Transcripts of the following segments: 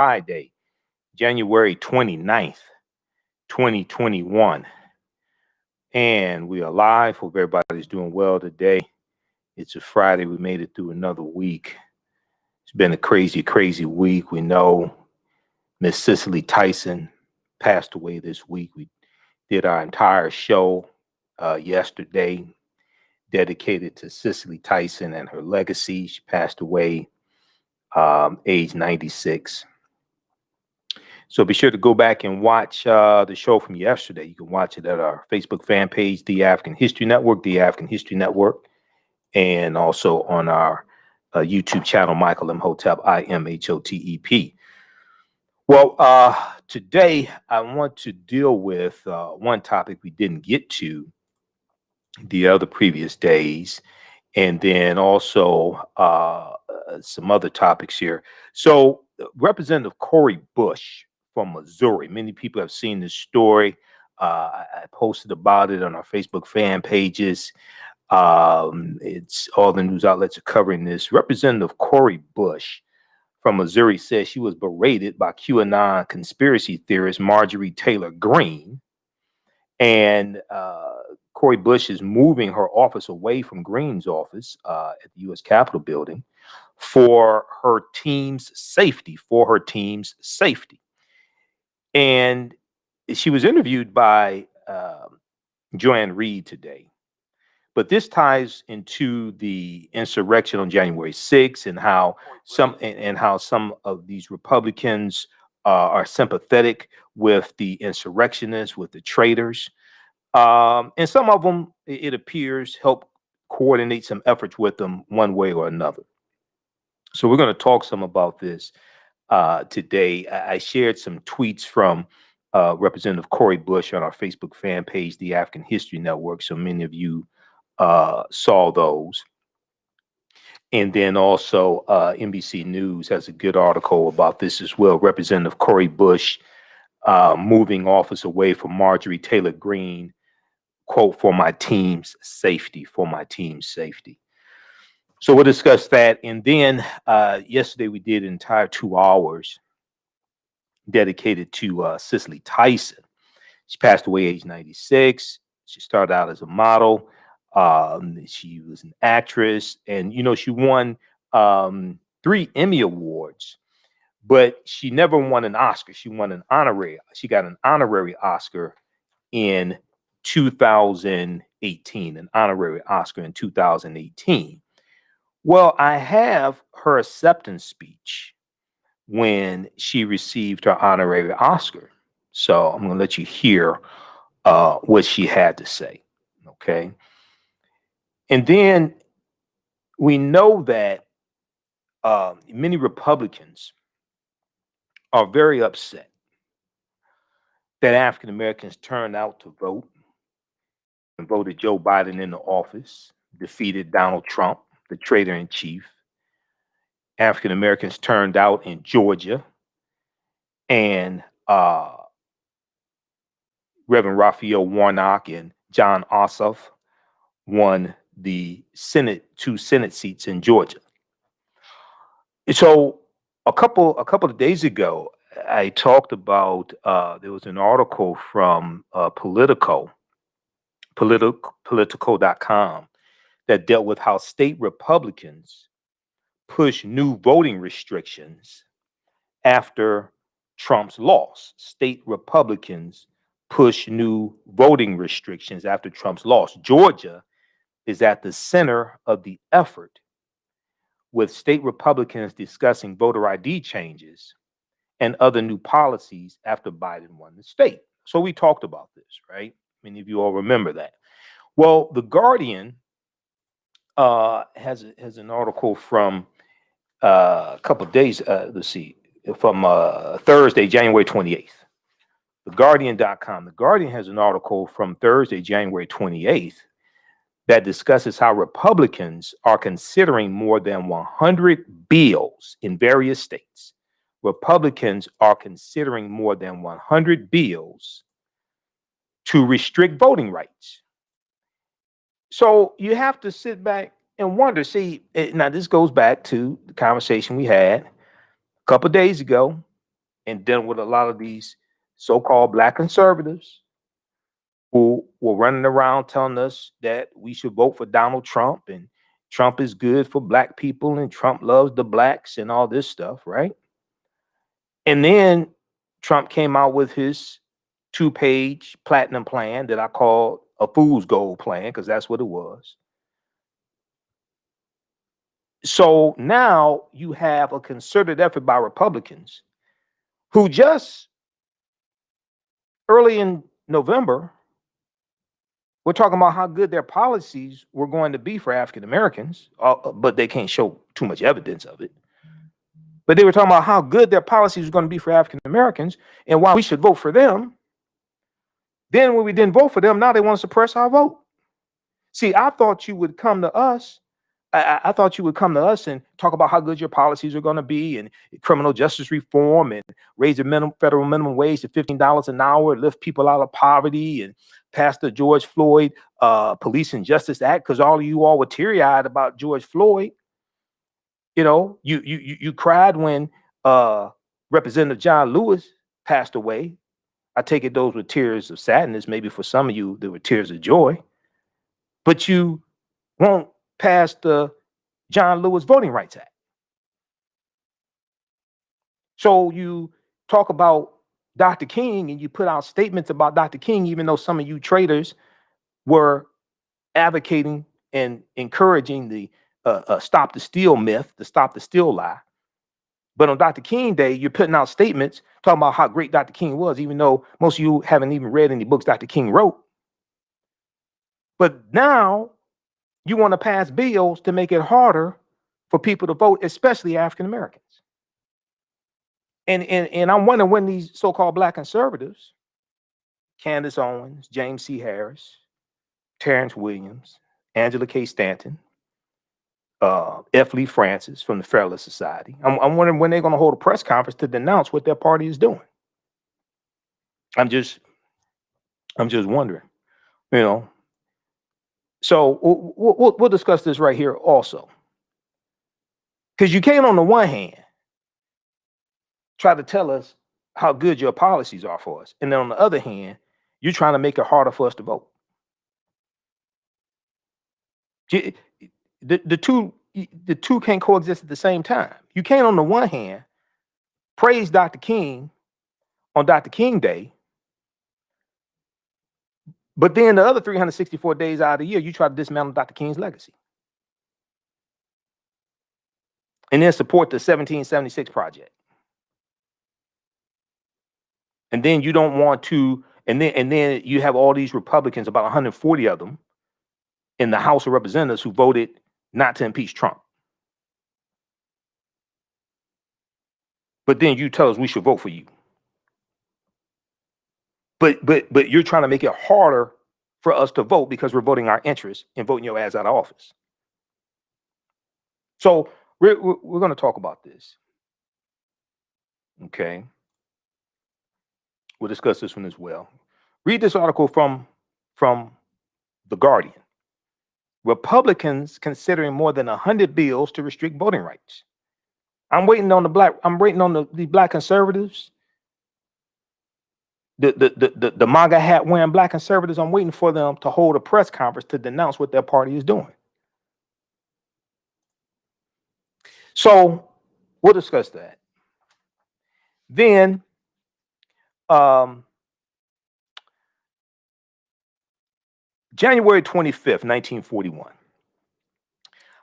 Friday, January 29th, 2021. And we are live. Hope everybody's doing well today. It's a Friday. We made it through another week. It's been a crazy, crazy week. We know Miss Cicely Tyson passed away this week. We did our entire show yesterday dedicated to Cicely Tyson and her legacy. She passed away age 96. So be sure to go back and watch the show from yesterday. You can watch it at our Facebook fan page, The African History Network, The African History Network, and also on our YouTube channel, Michael Imhotep, Imhotep. Well, today I want to deal with one topic we didn't get to the other previous days, and then also some other topics here. So Representative Cori Bush from Missouri. Many people have seen this story. I posted about it on our Facebook fan pages. It's all the news outlets are covering this. Representative Cori Bush from Missouri says she was berated by QAnon conspiracy theorist Marjorie Taylor Greene. And Cori Bush is moving her office away from Greene's office at the U.S. Capitol building for her team's safety, And she was interviewed by Joanne Reed today. But this ties into the insurrection on January 6th and how some of these Republicans are sympathetic with the insurrectionists, with the traitors. And some of them, it appears, help coordinate some efforts with them one way or another. So we're going to talk some about this today. I shared some tweets from Representative Cori Bush on our Facebook fan page, The African History Network. So many of you saw those. And then also NBC News has a good article about this as well. Representative Cori Bush moving office away from Marjorie Taylor Greene, quote, for my team's safety. So we'll discuss that. And then yesterday we did an entire 2 hours dedicated to Cicely Tyson. She passed away age 96. She started out as a model. She was an actress, and she won 3 Emmy Awards, but she never won an Oscar. She got an honorary Oscar in 2018, an honorary Oscar in 2018. Well, I have her acceptance speech when she received her honorary Oscar. So I'm going to let you hear what she had to say. Okay. And then we know that many Republicans are very upset that African Americans turned out to vote and voted Joe Biden into office, defeated Donald Trump, the traitor in chief. African Americans turned out in Georgia, and Reverend Raphael Warnock and John Ossoff won the two Senate seats in Georgia. So a couple of days ago, I talked about there was an article from Politico.com that dealt with how state Republicans push new voting restrictions after Trump's loss. State Republicans push new voting restrictions after Trump's loss. Georgia is at the center of the effort, with state Republicans discussing voter ID changes and other new policies after Biden won the state. So we talked about this, right? Many of you all remember that. Well, The Guardian has an article from a couple of days, from Thursday, January 28th. TheGuardian.com. The Guardian has an article from Thursday, January 28th, that discusses how Republicans are considering more than 100 bills in various states. Republicans are considering more than 100 bills to restrict voting rights. So you have to sit back and wonder, now this goes back to the conversation we had a couple of days ago and dealing with a lot of these so-called black conservatives who were running around telling us that we should vote for Donald Trump and Trump is good for black people and Trump loves the blacks and all this stuff, right? And then Trump came out with his 2-page platinum plan that I called a fool's gold plan, because that's what it was. So now you have a concerted effort by Republicans who just early in November were talking about how good their policies were going to be for African Americans, but they can't show too much evidence of it. But they were talking about how good their policies were going to be for African Americans and why we should vote for them. Then when we didn't vote for them, now they want to suppress our vote. See, I thought you would come to us. I thought you would come to us and talk about how good your policies are going to be, and criminal justice reform, and raise the federal minimum wage to $15 an hour, lift people out of poverty, and pass the George Floyd Police and Justice Act, because all of you all were teary-eyed about George Floyd. You know, you cried when Representative John Lewis passed away. I take it those were tears of sadness. Maybe for some of you, there were tears of joy. But you won't pass the John Lewis Voting Rights Act. So you talk about Dr. King and you put out statements about Dr. King, even though some of you traitors were advocating and encouraging the stop the steal myth, the stop the steal lie. But on Dr. King Day, you're putting out statements talking about how great Dr. King was, even though most of you haven't even read any books Dr. King wrote. But now you want to pass bills to make it harder for people to vote, especially African Americans. And I'm wondering when these so-called black conservatives, Candace Owens, James C. Harris, Terrence Williams, Angela K. Stanton, F. Lee Francis from the Federalist Society, I'm wondering when they're going to hold a press conference to denounce what their party is doing. I'm just wondering, you know. So we'll discuss this right here also, because you can't on the one hand try to tell us how good your policies are for us, and then on the other hand, you're trying to make it harder for us to vote. The two can't coexist at the same time. You can't on the one hand praise Dr. King on Dr. King Day, but then the other 364 days out of the year, you try to dismantle Dr. King's legacy. And then support the 1776 Project. And then you don't want to, and then you have all these Republicans, about 140 of them, in the House of Representatives who voted not to impeach Trump. But then you tell us we should vote for you. But you're trying to make it harder for us to vote because we're voting our interests and voting your ass out of office. So we're going to talk about this. Okay. We'll discuss this one as well. Read this article from The Guardian. Republicans considering more than 100 bills to restrict voting rights. I'm waiting on the black conservatives, the MAGA hat wearing black conservatives. I'm waiting for them to hold a press conference to denounce what their party is doing. So we'll discuss that. Then January 25th, 1941.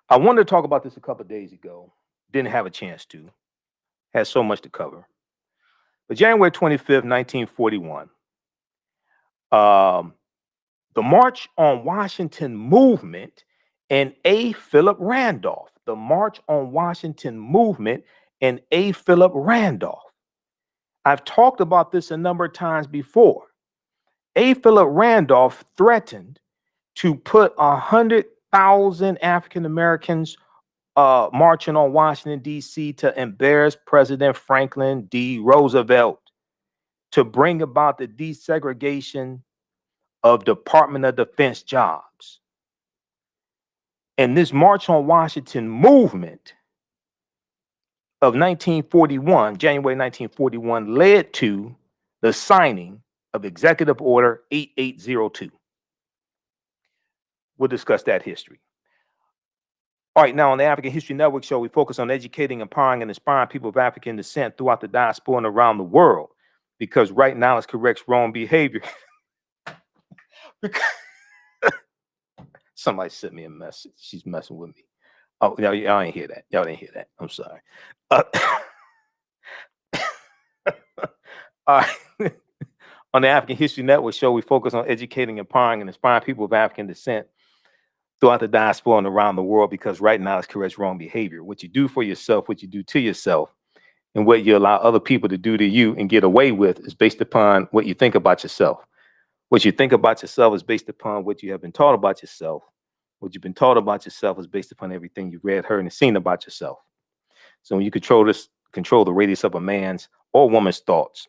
I wanted to talk about this a couple of days ago. Didn't have a chance to. Had so much to cover. But January 25th, 1941, the March on Washington movement and A. Philip Randolph. The March on Washington movement and A. Philip Randolph. I've talked about this a number of times before. A. Philip Randolph threatened to put 100,000 African Americans marching on Washington, D.C. to embarrass President Franklin D. Roosevelt, to bring about the desegregation of Department of Defense jobs. And this March on Washington movement of 1941, January 1941, led to the signing of Executive Order 8802. We'll discuss that history. All right, now on the African History Network show, we focus on educating, empowering, and inspiring people of African descent throughout the diaspora and around the world, because right now it corrects wrong behavior. Somebody sent me a message. She's messing with me. Oh, y'all ain't hear that. Y'all didn't hear that. I'm sorry. All right. On the African History Network show, we focus on educating, empowering, and inspiring people of African descent throughout the diaspora and around the world, because right now it corrects wrong behavior. What you do for yourself, what you do to yourself, and what you allow other people to do to you and get away with is based upon what you think about yourself. What you think about yourself is based upon what you have been taught about yourself. What you've been taught about yourself is based upon everything you've read, heard, and seen about yourself. So when you control the radius of a man's or woman's thoughts,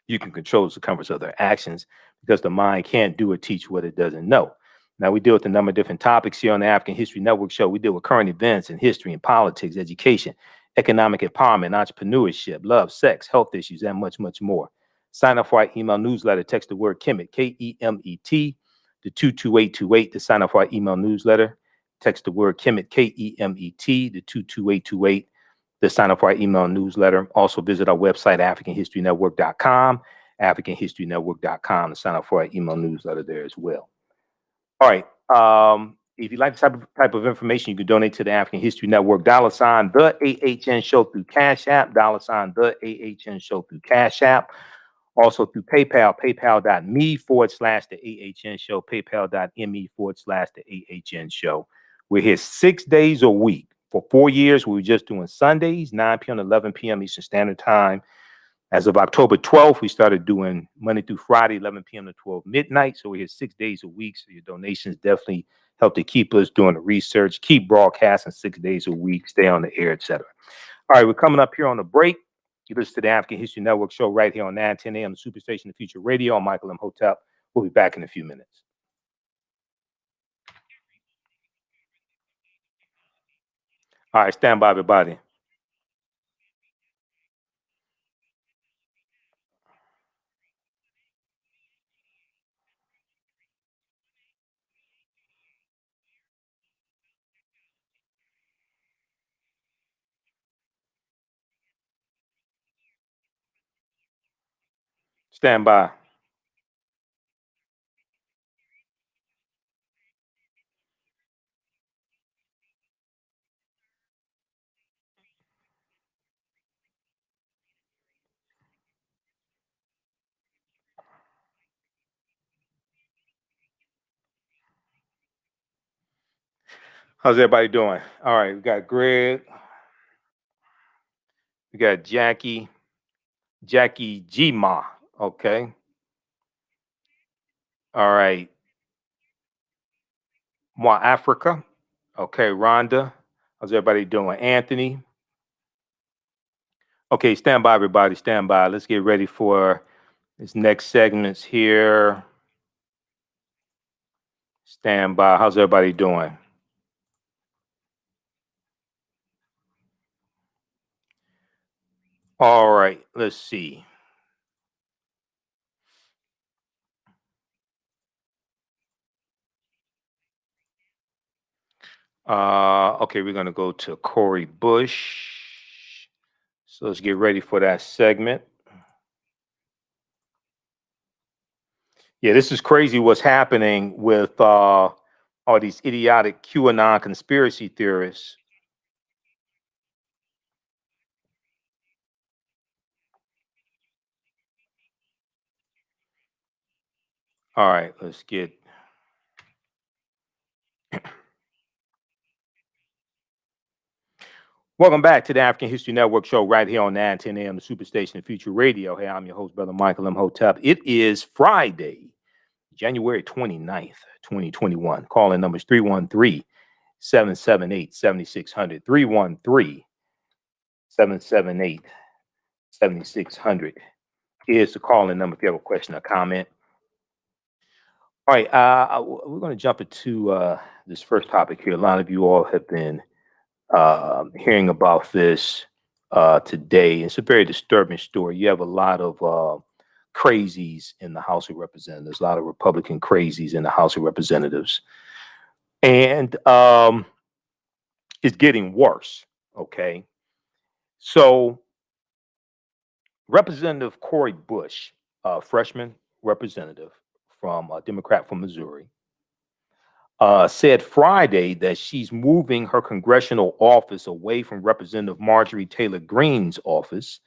you can control the circumference of their actions, because the mind can't do or teach what it doesn't know. Now, we deal with a number of different topics here on the African History Network show. We deal with current events in history and politics, education, economic empowerment, entrepreneurship, love, sex, health issues, and much, much more. Sign up for our email newsletter. Text the word Kemet, Kemet, to 22828 to sign up for our email newsletter. Text the word Kemet, Kemet, to 22828 to sign up for our email newsletter. Also visit our website, AfricanHistoryNetwork.com, AfricanHistoryNetwork.com, to sign up for our email newsletter there as well. All right. If you like this type of information, you can donate to the African History Network, $ the AHN Show through Cash App, $ the AHN Show through Cash App. Also through PayPal, paypal.me/the AHN Show, paypal.me/the AHN Show. We're here 6 days a week. For 4 years, we were just doing Sundays, 9 p.m. to 11 p.m. Eastern Standard Time. As of October 12th, we started doing Monday through Friday, 11 p.m. to 12 midnight. So we're here 6 days a week. So your donations definitely help to keep us doing the research, keep broadcasting 6 days a week, stay on the air, etc. All right, we're coming up here on the break. You listen to the African History Network show right here on 910 a.m. the Superstation of Future Radio. I'm Michael Imhotep. We'll be back in a few minutes. All right, stand by, everybody. Stand by. How's everybody doing? All right, we got Greg. We got Jackie G Ma. Okay. All right. More Africa. Okay, Rhonda. How's everybody doing? Anthony. Okay, stand by, everybody. Stand by. Let's get ready for this next segments here. Stand by. How's everybody doing? All right, let's see. Okay, we're gonna go to Cori Bush. So let's get ready for that segment. Yeah, this is crazy what's happening with all these idiotic QAnon conspiracy theorists. All right, let's get. Welcome back to the African History Network show right here on 910 a.m. the Superstation of Future Radio. Hey, I'm your host, Brother Michael Imhotep. It is Friday, January 29th, 2021. Calling numbers 313-778-7600. 313-778-7600 is the calling number if you have a question or comment. All right, we're going to jump into this first topic here. A lot of you all have been hearing about this today. It's a very disturbing story. You have a lot of crazies in the House of Representatives, a lot of Republican crazies in the House of Representatives. And it's getting worse. Okay. So, Representative Cori Bush, freshman representative from a Democrat from Missouri, said Friday that she's moving her congressional office away from Representative Marjorie Taylor Greene's office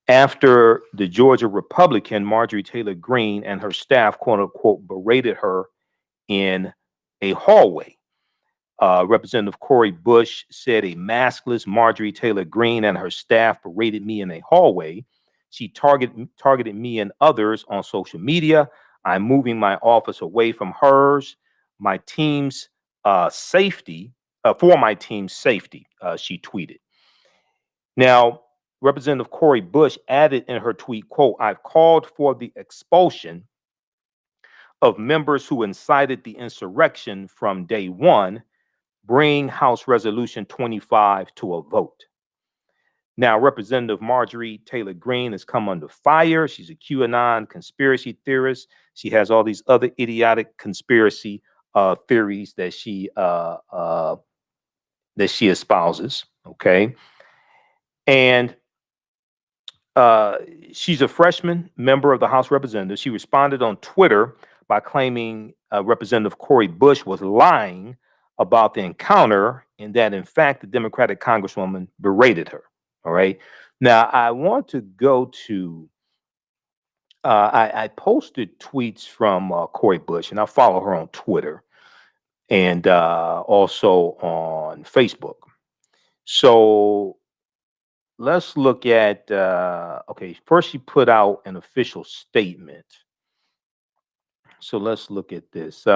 after the Georgia Republican Marjorie Taylor Greene and her staff, quote unquote, berated her in a hallway. Representative Cori Bush said a maskless Marjorie Taylor Greene and her staff berated me in a hallway. She targeted me and others on social media. I'm moving my office away from hers. My team's safety, for my team's safety, she tweeted. Now, Representative Cori Bush added in her tweet, quote, I've called for the expulsion of members who incited the insurrection from day one. Bring House Resolution 25 to a vote. Now, Representative Marjorie Taylor Greene has come under fire. She's a QAnon conspiracy theorist. She has all these other idiotic conspiracy theories that she espouses. Okay, and she's a freshman member of the House of Representatives. She responded on Twitter by claiming Representative Cori Bush was lying about the encounter and that, in fact, the Democratic Congresswoman berated her. All right. Now, I want to go to, I posted tweets from Cori Bush, and I follow her on Twitter and also on Facebook. So let's look at, okay, first she put out an official statement. So let's look at this.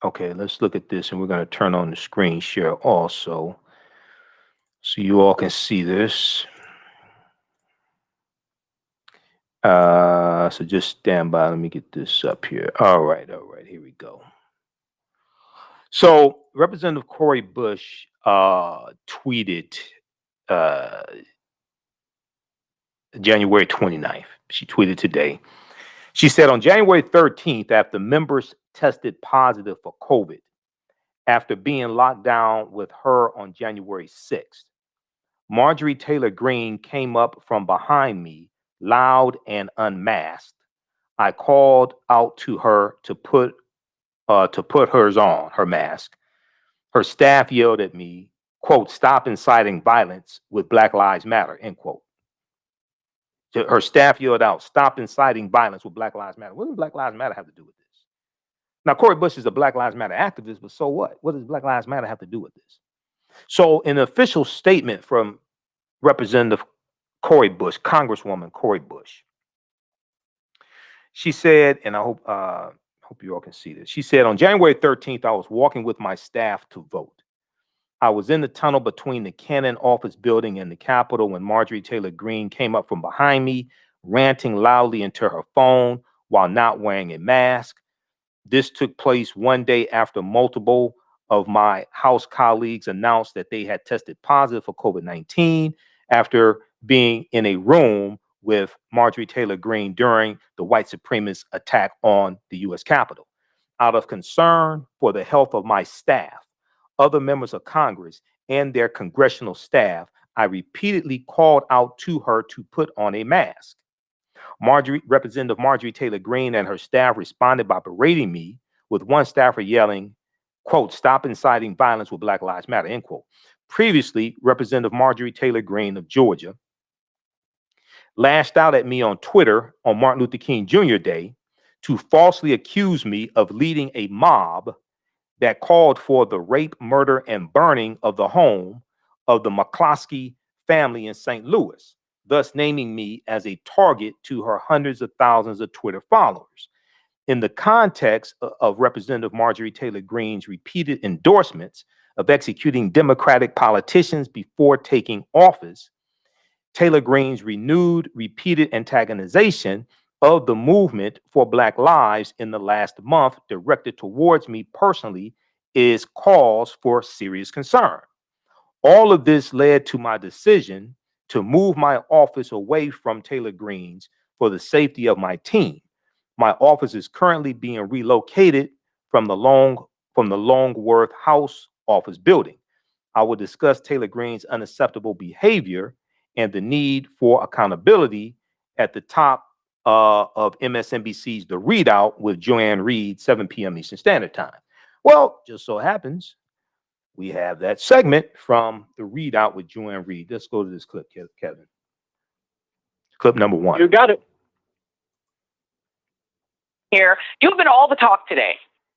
Okay, let's look at this, and we're going to turn on the screen share also so you all can see this. So just stand by. Let me get this up here. All right, here we go. So Representative Cori Bush tweeted January 29th. She tweeted today. She said on January 13th, after members tested positive for COVID, after being locked down with her on January 6th, Marjorie Taylor Greene came up from behind me, loud and unmasked. I called out to her to put hers on, her mask. Her staff yelled at me, quote, stop inciting violence with Black Lives Matter, end quote. Her staff yelled out, stop inciting violence with Black Lives Matter. What does Black Lives Matter have to do with this? Now, Cori Bush is a Black Lives Matter activist, but so what? What does Black Lives Matter have to do with this? So in an official statement from Representative Cori Bush, Congresswoman Cori Bush, she said, and I hope you all can see this. She said, on January 13th, I was walking with my staff to vote. I was in the tunnel between the Cannon office building and the Capitol when Marjorie Taylor Greene came up from behind me, ranting loudly into her phone while not wearing a mask. This took place one day after multiple of my House colleagues announced that they had tested positive for COVID-19 after being in a room with Marjorie Taylor Greene during the white supremacist attack on the U.S. Capitol. Out of concern for the health of my staff, other members of Congress, and their congressional staff, I repeatedly called out to her to put on a mask. Representative Marjorie Taylor Greene and her staff responded by berating me, with one staffer yelling, quote, stop inciting violence with Black Lives Matter, end quote. Previously, Representative Marjorie Taylor Greene of Georgia lashed out at me on Twitter on Martin Luther King Jr. Day to falsely accuse me of leading a mob that called for the rape, murder, and burning of the home of the McCloskey family in St. Louis, thus naming me as a target to her hundreds of thousands of Twitter followers. In the context of Representative Marjorie Taylor Greene's repeated endorsements of executing Democratic politicians before taking office, Taylor Greene's repeated antagonization of the movement for Black lives in the last month directed towards me personally is cause for serious concern. All of this led to my decision to move my office away from Taylor Greene's for the safety of my team. My office is currently being relocated from the Longworth House office building. I will discuss Taylor Greene's unacceptable behavior and the need for accountability at the top of MSNBC's The Readout with Joanne Reed, 7 p.m. Eastern Standard Time. Well, just so happens we have that segment from The Readout with Joanne Reed. Let's go to this clip, Kevin. Clip number 1. You got it. Here, you've been all the talk today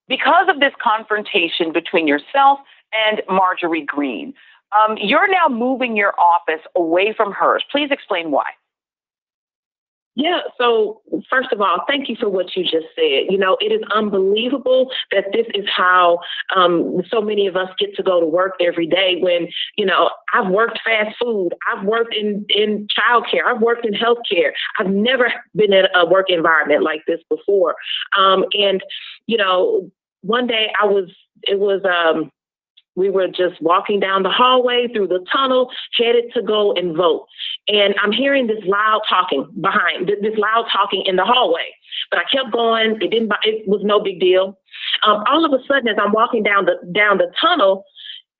because of this confrontation between yourself and Marjorie Greene. You're now moving your office away from hers. Please explain why. Yeah, so first of all, thank you for what you just said. You know, it is unbelievable that this is how so many of us get to go to work every day when, you know, I've worked fast food, I've worked in childcare, I've worked in healthcare. I've never been in a work environment like this before. And, you know, one day we were just walking down the hallway through the tunnel, headed to go and vote. And I'm hearing this loud talking in the hallway. But I kept going. It was no big deal. All of a sudden, as I'm walking down the tunnel,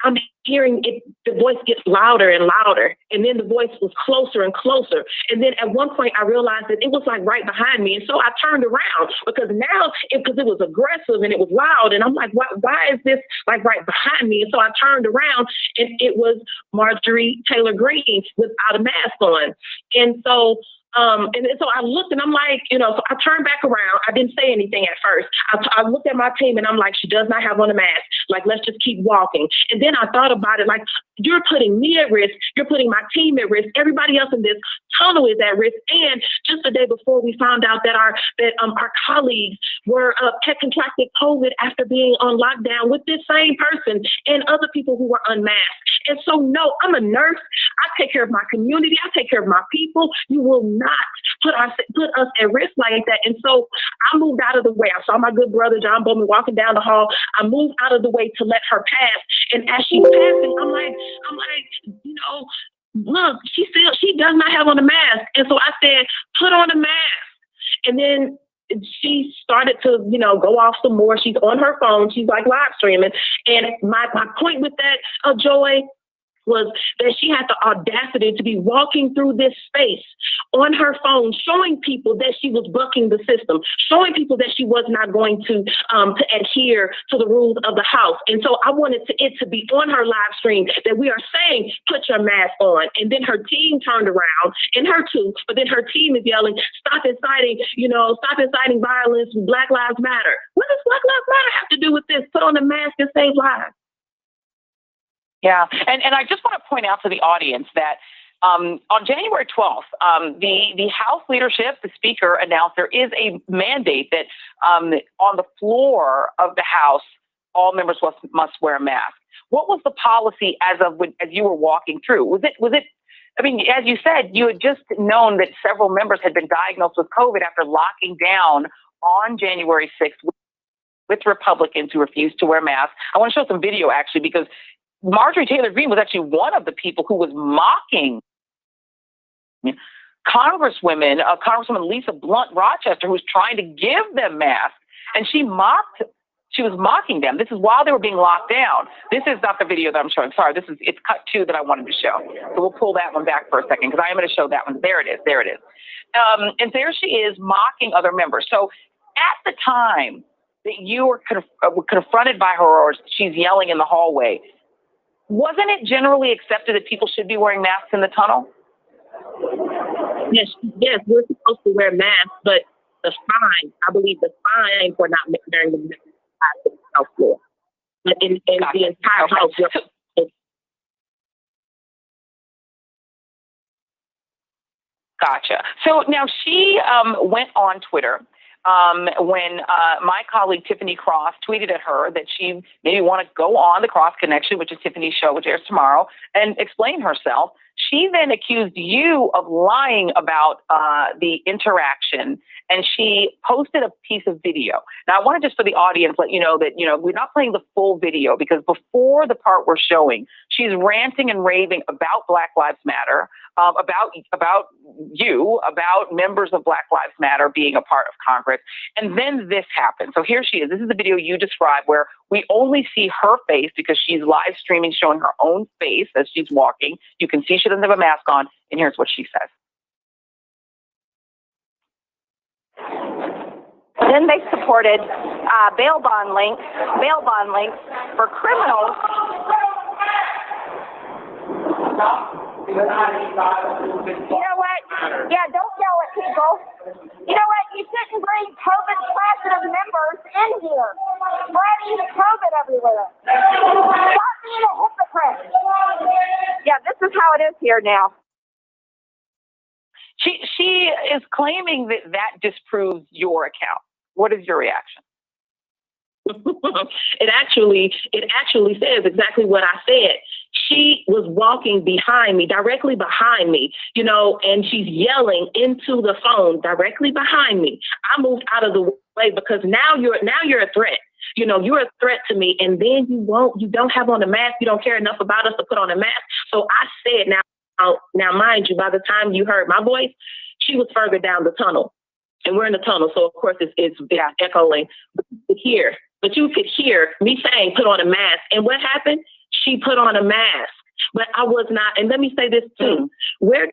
I'm hearing the voice gets louder and louder. And then the voice was closer and closer. And then at one point I realized that it was like right behind me. And so I turned around because it was aggressive and it was loud. And I'm like, why is this like right behind me? And so I turned around and it was Marjorie Taylor Greene without a mask on. And so I looked and I'm like, you know, so I turned back around. I didn't say anything at first. I looked at my team and I'm like, she does not have on a mask. Like, let's just keep walking. And then I thought about it, like, you're putting me at risk. You're putting my team at risk. Everybody else in this tunnel is at risk. And just the day before, we found out that our colleagues had contracted COVID after being on lockdown with this same person and other people who were unmasked. And so, no, I'm a nurse. I take care of my community. I take care of my people. You will not put us at risk like that. And so I moved out of the way. I saw my good brother, John Bowman, walking down the hall. I moved out of the way to let her pass. And as she's passing, I'm like, you know, look, she does not have on a mask. And so I said, put on a mask. And then she started to, you know, go off some more. She's on her phone. She's like live streaming. And my point with that, Joy, was that she had the audacity to be walking through this space on her phone, showing people that she was bucking the system, showing people that she was not going to adhere to the rules of the house. And so I wanted it to be on her live stream that we are saying, put your mask on. And then her team turned around, and her too, but then her team is yelling, stop inciting violence, Black Lives Matter. What does Black Lives Matter have to do with this? Put on a mask and save lives. Yeah, and I just want to point out to the audience that on January 12th, the House leadership, the Speaker, announced there is a mandate that on the floor of the House, all members must wear a mask. What was the policy as you were walking through? Was it? I mean, as you said, you had just known that several members had been diagnosed with COVID after locking down on January 6th with Republicans who refused to wear masks. I want to show some video actually because Marjorie Taylor Greene was actually one of the people who was mocking Congresswoman Lisa Blunt Rochester, who was trying to give them masks, and she was mocking them. This is while they were being locked down. This is not the video that I'm showing. Sorry, it's cut 2 that I wanted to show. So we'll pull that one back for a second because I am going to show that one. There it is. And there she is mocking other members. So at the time that you were confronted by her or she's yelling in the hallway, wasn't it generally accepted that people should be wearing masks in the tunnel? Yes, we're supposed to wear masks, but I believe the fine for not wearing the mask is the house floor. But in the entire house. Gotcha. So now she went on Twitter when my colleague Tiffany Cross tweeted at her that she maybe want to go on the Cross Connection, which is Tiffany's show, which airs tomorrow, and explain herself. She then accused you of lying about the interaction, and she posted a piece of video. Now, I want to just for the audience let you know that, we're not playing the full video, because before the part we're showing, she's ranting and raving about Black Lives Matter, about you, about members of Black Lives Matter being a part of Congress. And then this happened. So here she is. This is the video you described, where we only see her face because she's live streaming, showing her own face as she's walking. You can see she doesn't have a mask on. And here's what she says. Then they supported bail bond links for criminals. You know what? Yeah, don't yell at people. You know what? You shouldn't bring COVID-positive members in here, spreading the COVID everywhere. Stop being a hypocrite. Yeah, this is how it is here now. She is claiming that disproves your account. What is your reaction? It actually says exactly what I said. She was walking behind me, directly behind me, and she's yelling into the phone directly behind me. I moved out of the way because now you're a threat. You're a threat to me, and then you don't have on a mask. You don't care enough about us to put on a mask. So I said, now, mind you, by the time you heard my voice, she was further down the tunnel, and we're in the tunnel. So of course it's echoing. But you could hear me saying, put on a mask. And what happened? She put on a mask, but I was not. And let me say this too. Where do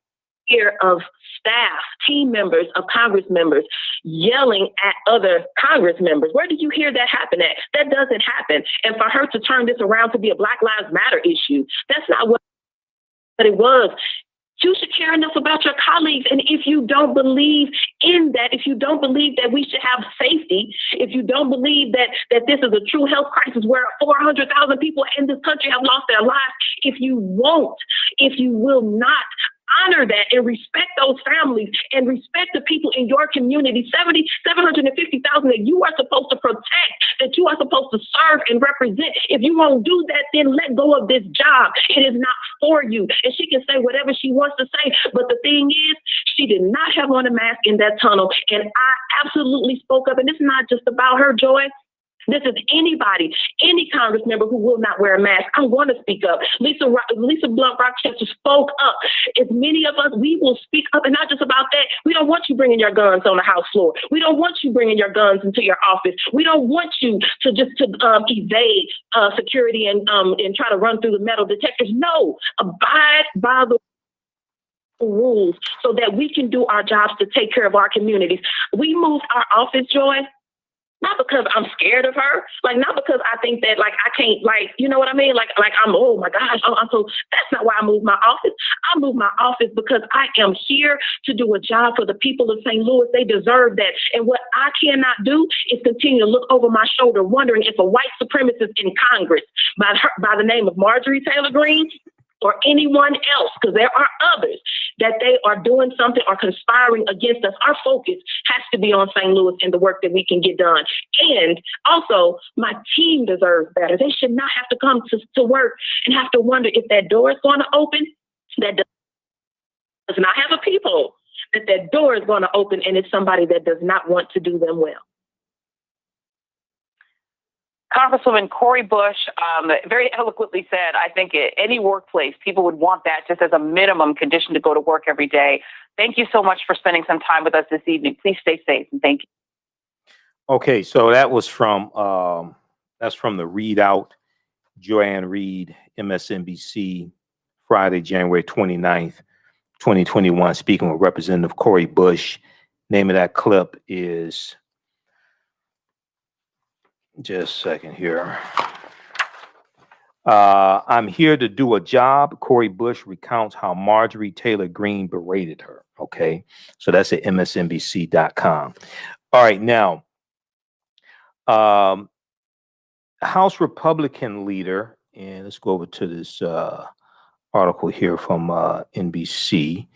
you hear of staff, team members of Congress members yelling at other Congress members? Where did you hear that happen at? That doesn't happen. And for her to turn this around to be a Black Lives Matter issue, that's not what it was. You should care enough about your colleagues. And if you don't believe in that, if you don't believe that we should have safety, if you don't believe that this is a true health crisis where 400,000 people in this country have lost their lives, if you will not honor that and respect those families and respect the people in your community, 750,000 that you are supposed to protect, that you are supposed to serve and represent. If you won't do that, then let go of this job. It is not for you. And she can say whatever she wants to say. But the thing is, she did not have on a mask in that tunnel. And I absolutely spoke up. And it's not just about her, Joy. This is anybody, any Congress member who will not wear a mask. I want to speak up. Lisa Blunt Rochester spoke up. As many of us, we will speak up, and not just about that. We don't want you bringing your guns on the House floor. We don't want you bringing your guns into your office. We don't want you to evade security and try to run through the metal detectors. No, abide by the rules so that we can do our jobs to take care of our communities. We moved our office, Joy. Not because I'm scared of her, not because I think that I can't, you know what I mean? I'm, oh my gosh, so that's not why I moved my office. I moved my office because I am here to do a job for the people of St. Louis. They deserve that. And what I cannot do is continue to look over my shoulder, wondering if a white supremacist in Congress by the name of Marjorie Taylor Greene or anyone else, because there are others, that they are doing something or conspiring against us. Our focus has to be on St. Louis and the work that we can get done. And also, my team deserves better. They should not have to come to work and have to wonder if that door is going to open. That does not have a peephole. That door is going to open, and it's somebody that does not want to do them well. Congresswoman Cori Bush very eloquently said, I think any workplace, people would want that just as a minimum condition to go to work every day. Thank you so much for spending some time with us this evening. Please stay safe, and thank you. Okay, so that was from the Readout, Joanne Reed, MSNBC, Friday, January 29th, 2021, speaking with Representative Cori Bush. Name of that clip is... Just a second here. I'm here to do a job. Cori Bush recounts how Marjorie Taylor Greene berated her. Okay, so that's at msnbc.com. All right, now, House Republican leader, and let's go over to this article here from NBC.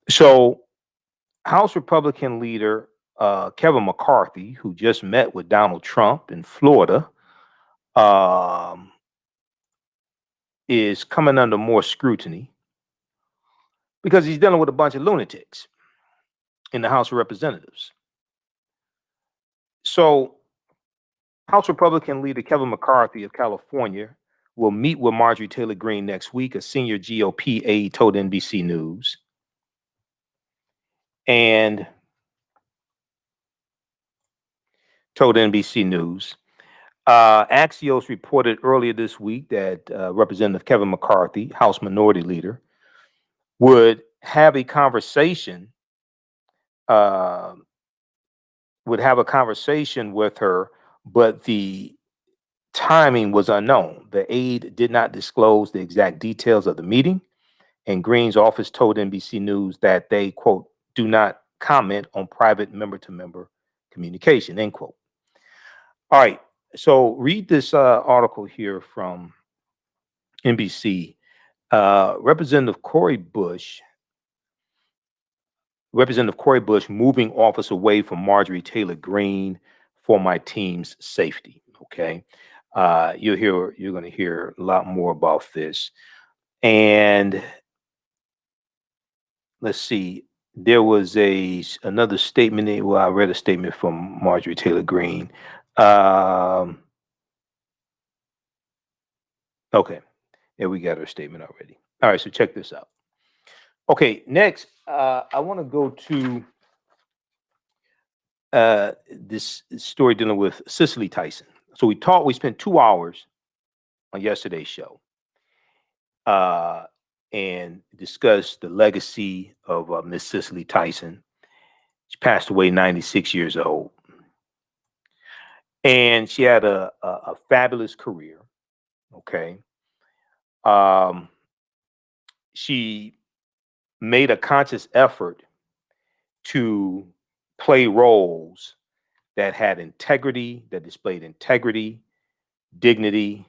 So, House Republican leader Kevin McCarthy, who just met with Donald Trump in Florida, is coming under more scrutiny because he's dealing with a bunch of lunatics in the House of Representatives. So House Republican leader Kevin McCarthy of California will meet with Marjorie Taylor Greene next week, a senior GOP aide told NBC News. And told NBC News. Axios reported earlier this week that Representative Kevin McCarthy, House Minority Leader, would have a conversation with her, but the timing was unknown. The aide did not disclose the exact details of the meeting, and Greene's office told NBC News that they, quote, do not comment on private member-to-member communication, end quote. All right, so read this article here from NBC. Representative Cori Bush moving office away from Marjorie Taylor Greene for my team's safety. Okay, you're going to hear a lot more about this. And let's see, there was another statement. Well, I read a statement from Marjorie Taylor Greene. Okay, yeah, we got her statement already. All right, so check this out. Okay, next, I want to go to this story dealing with Cicely Tyson. So we spent 2 hours on yesterday's show and discussed the legacy of Miss Cicely Tyson. She passed away 96 years old. And she had a fabulous career, okay? She made a conscious effort to play roles that had integrity, that displayed integrity, dignity,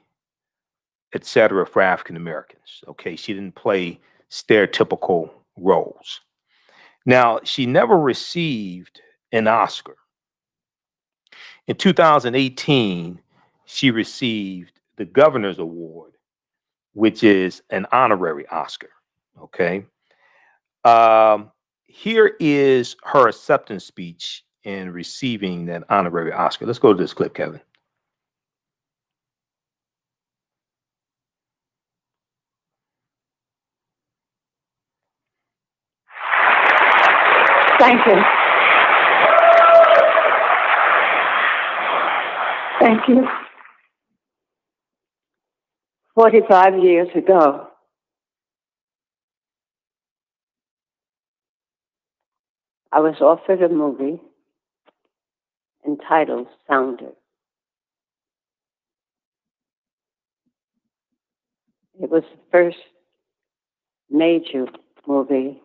etc. for African Americans. Okay, she didn't play stereotypical roles. Now, she never received an Oscar. In 2018, she received the Governor's Award, which is an honorary Oscar. Okay. Here is her acceptance speech in receiving that honorary Oscar. Let's go to this clip, Kevin. Thank you. Thank you. 45 years ago, I was offered a movie entitled Sounder. It was the first major movie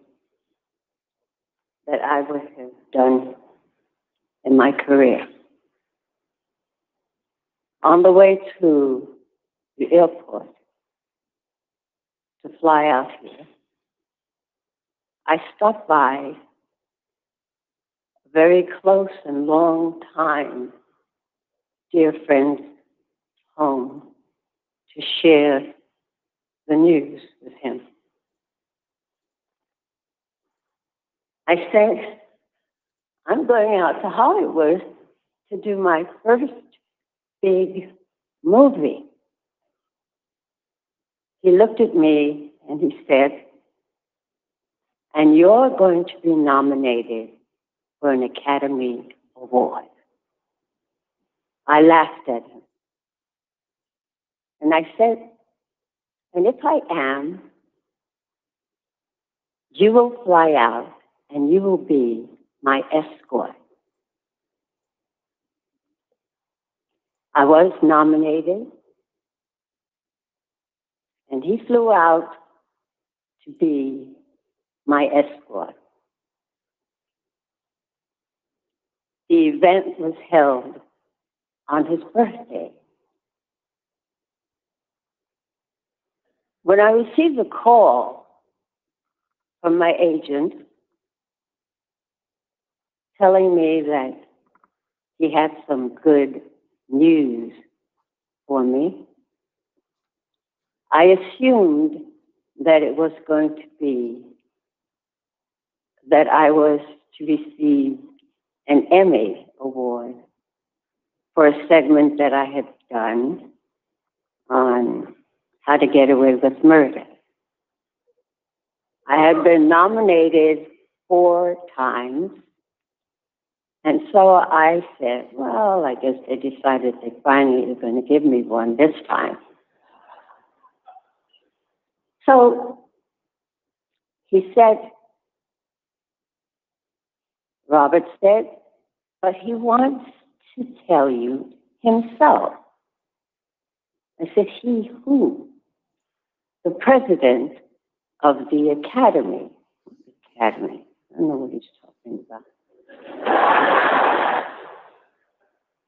that I would have done in my career. On the way to the airport to fly out here, I stopped by a very close and long time dear friend's home to share the news with him. I said, I'm going out to Hollywood to do my first big movie. He looked at me and he said, and you're going to be nominated for an Academy Award. I laughed at him. And I said, and if I am, you will fly out and you will be my escort. I was nominated, and he flew out to be my escort. The event was held on his birthday. When I received a call from my agent telling me that he had some good news for me, I assumed that it was going to be that I was to receive an Emmy Award for a segment that I had done on how to get away with murder. I had been nominated 4 times, and so I said, well, I guess they decided they finally were going to give me one this time. So he said, Robert said, but he wants to tell you himself. I said, he who? The president of the Academy. Academy. I don't know what he's talking about.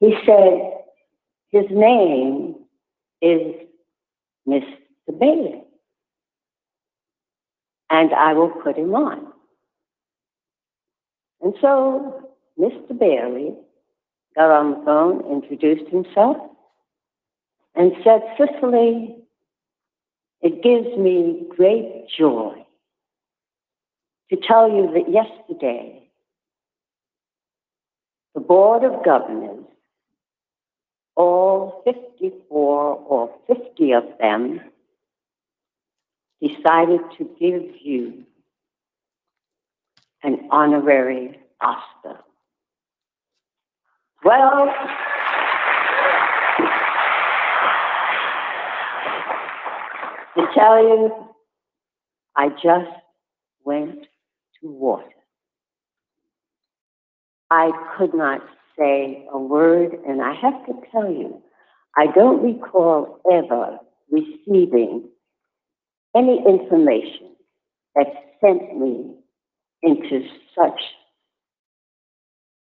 He said, his name is Mr. Bailey, and I will put him on. And so Mr. Bailey got on the phone, introduced himself, and said, Cicely, it gives me great joy to tell you that yesterday, the Board of Governors, all 54 or 50 of them, decided to give you an honorary Oscar. Well, to tell you, I just went to water. I could not say a word, and I have to tell you, I don't recall ever receiving any information that sent me into such,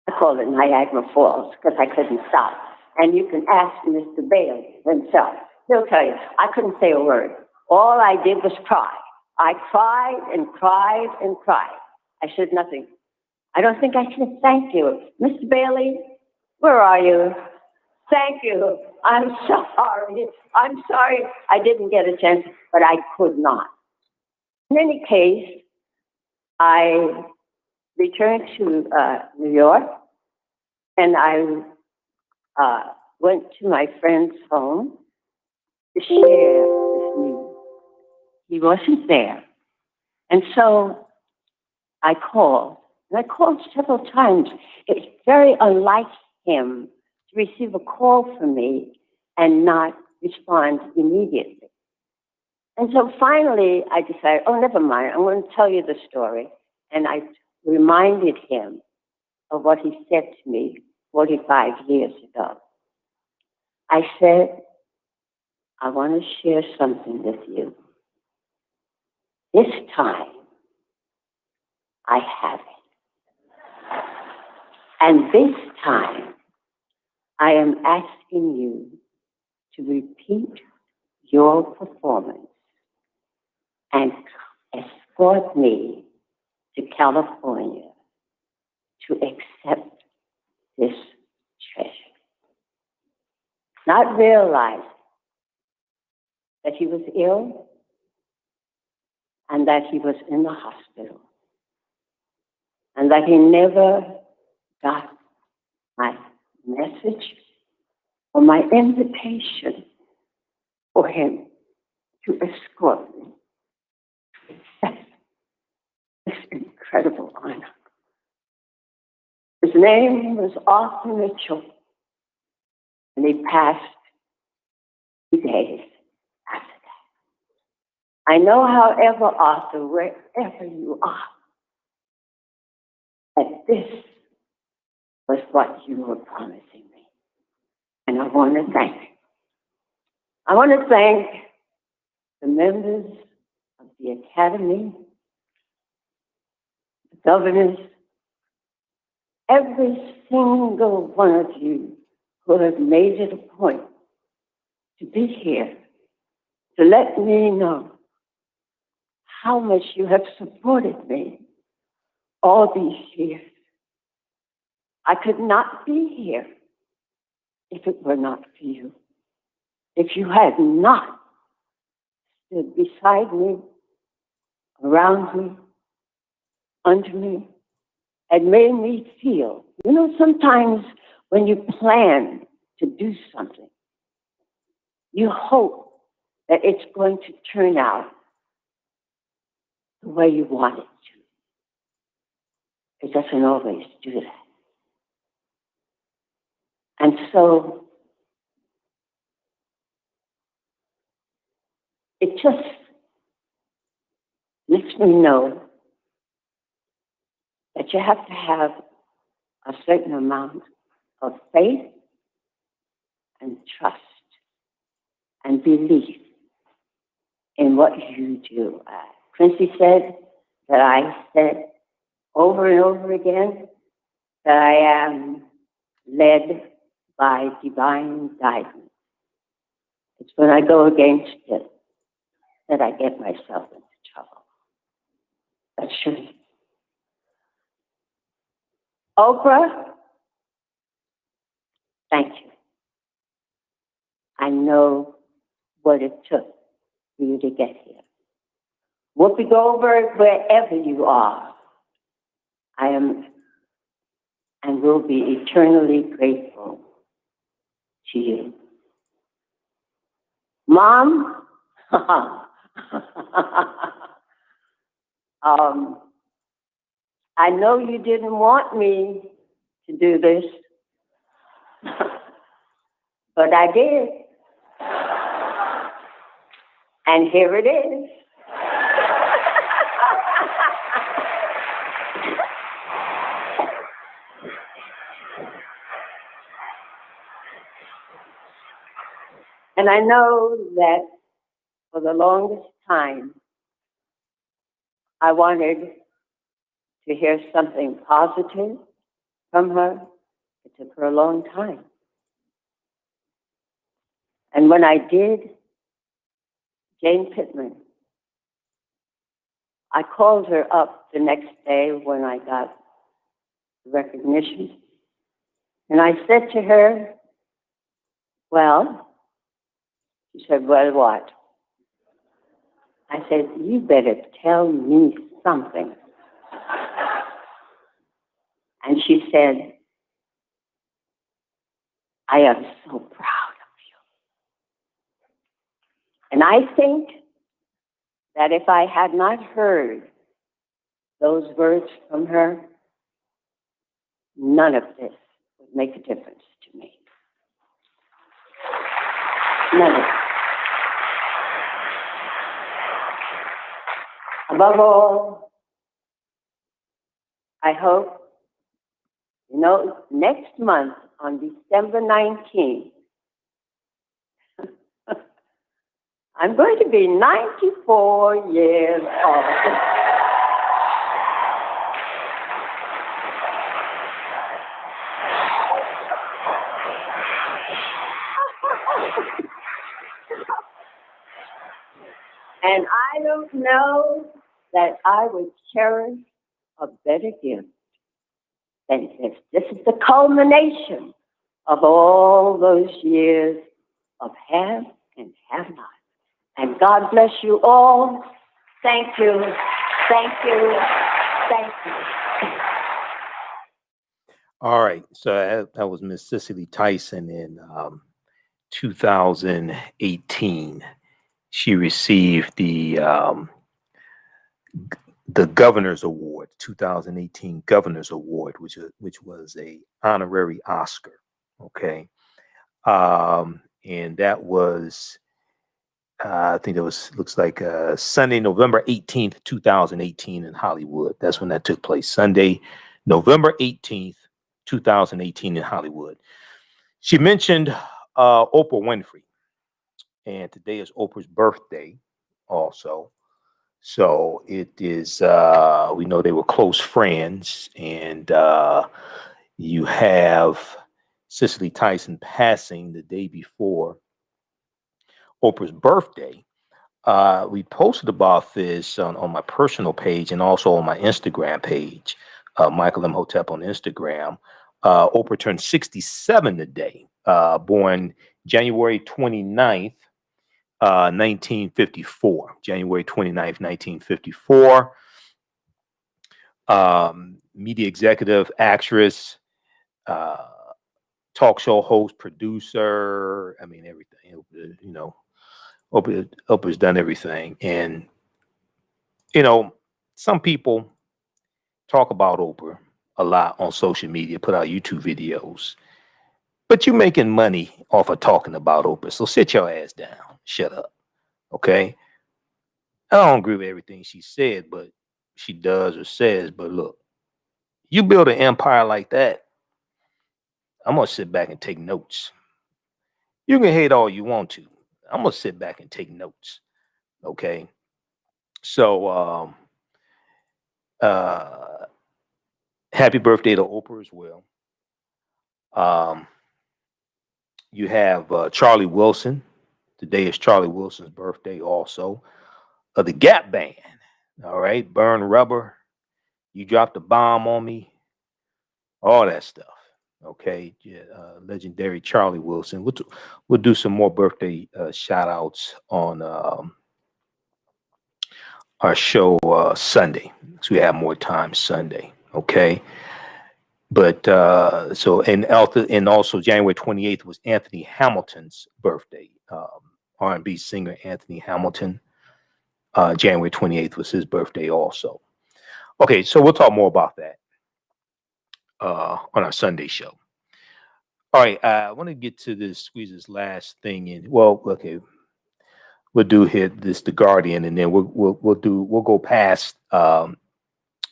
I call it Niagara Falls, because I couldn't stop. And you can ask Mr. Bailey himself. He'll tell you, I couldn't say a word. All I did was cry. I cried and cried and cried. I said nothing. I don't think I said thank you. Mr. Bailey, where are you? Thank you. I'm sorry. I'm sorry I didn't get a chance, but I could not. In any case, I returned to New York, and I went to my friend's home to share this news. He wasn't there. And so I called. And I called several times. It's very unlike him to receive a call from me and not respond immediately. And so finally I decided, oh, never mind, I'm going to tell you the story. And I reminded him of what he said to me 45 years ago. I said, I want to share something with you. This time, I have it. And this time, I am asking you to repeat your performance and escort me to California to accept this treasure. Not realizing that he was ill and that he was in the hospital and that he never got my message or my invitation for him to escort me to accept this incredible honor. His name was Arthur Mitchell, and he passed 2 days after that. I know, however, Arthur, wherever you are, that this was what you were promising me. And I want to thank you. I want to thank the members of the Academy, the governors, every single one of you who have made it a point to be here, to let me know how much you have supported me all these years. I could not be here if it were not for you. If you had not stood beside me, around me, unto me and made me feel. You know, sometimes when you plan to do something, you hope that it's going to turn out the way you want it to. It doesn't always do that. And so it just lets me know that you have to have a certain amount of faith and trust and belief in what you do. Quincy said that I said over and over again that I am led by divine guidance. It's when I go against it that I get myself into trouble. That's true. Oprah, thank you. I know what it took for you to get here. Whoopi Goldberg, wherever you are, I am and will be eternally grateful to you. Mom, I know you didn't want me to do this, but I did. And here it is. And I know that for the longest time, I wanted to hear something positive from her. It took her a long time. And when I did, Jane Pittman, I called her up the next day when I got the recognition. And I said to her, well, she said, well, what? I said, you better tell me something. And she said, I am so proud of you. And I think that if I had not heard those words from her, none of this would make a difference to me. None of it. Above all, I hope, you know, next month on December 19th, I'm going to be 94 years old. And I don't know that I would cherish a better gift than this. This is the culmination of all those years of have and have not. And God bless you all. Thank you. Thank you. Thank you. All right. So that was Miss Cicely Tyson in 2018. She received the Governor's Award, 2018 Governor's Award, which was a honorary Oscar. Okay. And that was, I think it looks like Sunday, November 18th, 2018 in Hollywood. That's when that took place. Sunday, November 18th, 2018 in Hollywood. She mentioned Oprah Winfrey. And today is Oprah's birthday also. So it is, we know they were close friends. And you have Cicely Tyson passing the day before Oprah's birthday. We posted about this on my personal page and also on my Instagram page, Michael Imhotep on Instagram. Oprah turned 67 today, born January 29th, 1954. January 29th, 1954. media executive, actress, talk show host, producer. I mean, everything. You know, Oprah's done everything. And, you know, some people talk about Oprah a lot on social media, put out YouTube videos, but you're making money off of talking about Oprah. So sit your ass down. Shut up. Okay. I don't agree with everything she said, but she does or says. But look, you build an empire like that, I'm going to sit back and take notes. You can hate all you want to. I'm going to sit back and take notes. Okay. So, happy birthday to Oprah as well. You have Charlie Wilson. Today is Charlie Wilson's birthday also. The Gap Band. All right. Burn Rubber. You dropped a bomb on me. All that stuff. Okay. Yeah, legendary Charlie Wilson. We'll do some more birthday shout outs on our show Sunday. So we have more time Sunday. Okay. But so and also January 28th was Anthony Hamilton's birthday. R&B singer Anthony Hamilton. January 28th was his birthday also. Okay, so we'll talk more about that on our Sunday show. All right, I want to get to this, squeeze this last thing in. Well, okay, we'll do here the Guardian, and then we'll go past the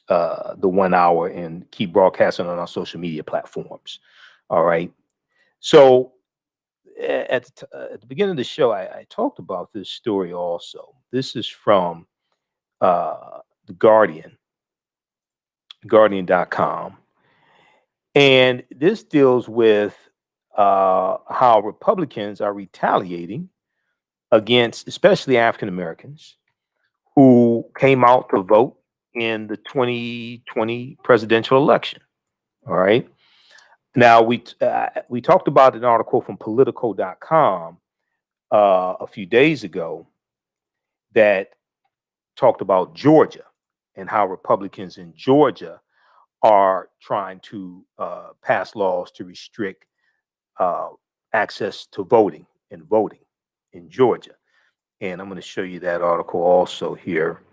1 hour and keep broadcasting on our social media platforms. All right. So at the beginning of the show, I talked about this story also. This is from the Guardian, Guardian.com. And this deals with how Republicans are retaliating against especially African Americans who came out to vote in the 2020 presidential election. All right. Now, we talked about an article from Politico.com a few days ago that talked about Georgia and how Republicans in Georgia are trying to pass laws to restrict access to voting in Georgia. And I'm going to show you that article also here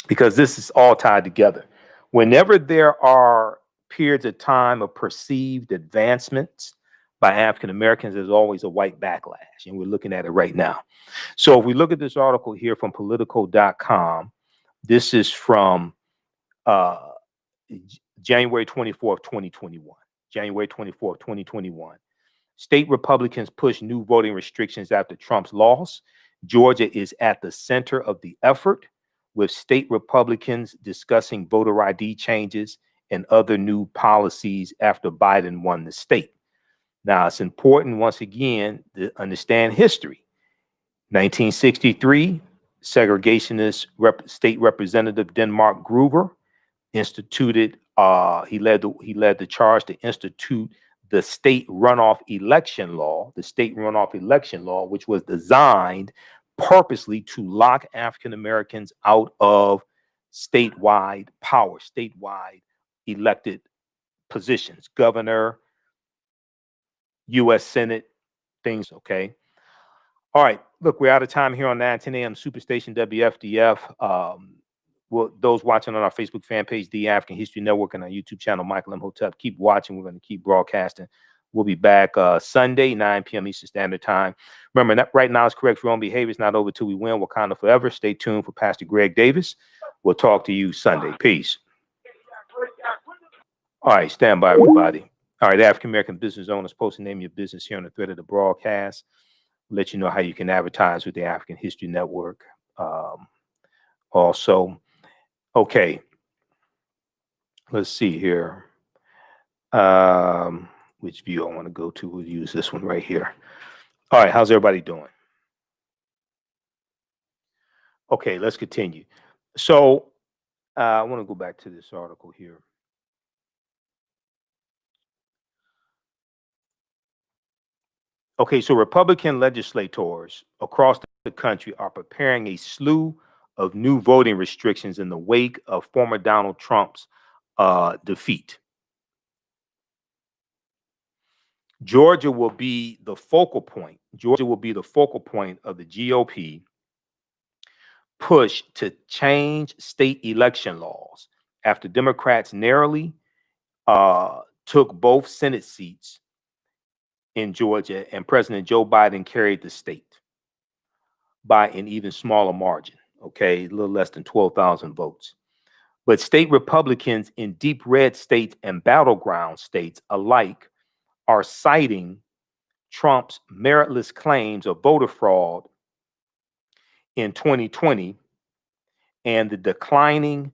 because this is all tied together. Whenever there are periods of time of perceived advancements by African Americans, there's always a white backlash, and we're looking at it right now. So if we look at this article here from Politico.com, this is from January 24th, 2021. January 24th, 2021. State Republicans push new voting restrictions after Trump's loss. Georgia is at the center of the effort, with state Republicans discussing voter ID changes and other new policies after Biden won the state. Now, it's important, once again, to understand history. 1963, segregationist state representative Denmark Gruber instituted, he led the charge to institute the state runoff election law, which was designed purposely to lock African Americans out of statewide power, statewide elected positions, governor, U.S. Senate, things, okay? All right, look, we're out of time here on 910 a.m. Superstation WFDF. Well, those watching on our Facebook fan page, The African History Network, and our YouTube channel, Michael Imhotep, keep watching. We're going to keep broadcasting. We'll be back Sunday, 9 p.m. Eastern Standard Time. Remember, right now is correct for your own behavior. It's not over till we win. Wakanda forever. Stay tuned for Pastor Greg Davis. We'll talk to you Sunday. Peace. All right, stand by, everybody. All right, African American business owners, post the name of your business here on the thread of the broadcast. Let you know how you can advertise with the African History Network. Also, okay, let's see here. Which view I want to go to? We'll use this one right here. All right, how's everybody doing? Okay, let's continue. So I want to go back to this article here. Okay, so Republican legislators across the country are preparing a slew of new voting restrictions in the wake of former Donald Trump's defeat. Georgia will be the focal point. Georgia will be the focal point of the GOP push to change state election laws after Democrats narrowly took both Senate seats in Georgia, and President Joe Biden carried the state by an even smaller margin, okay, a little less than 12,000 votes. But state Republicans in deep red states and battleground states alike are citing Trump's meritless claims of voter fraud in 2020 and the declining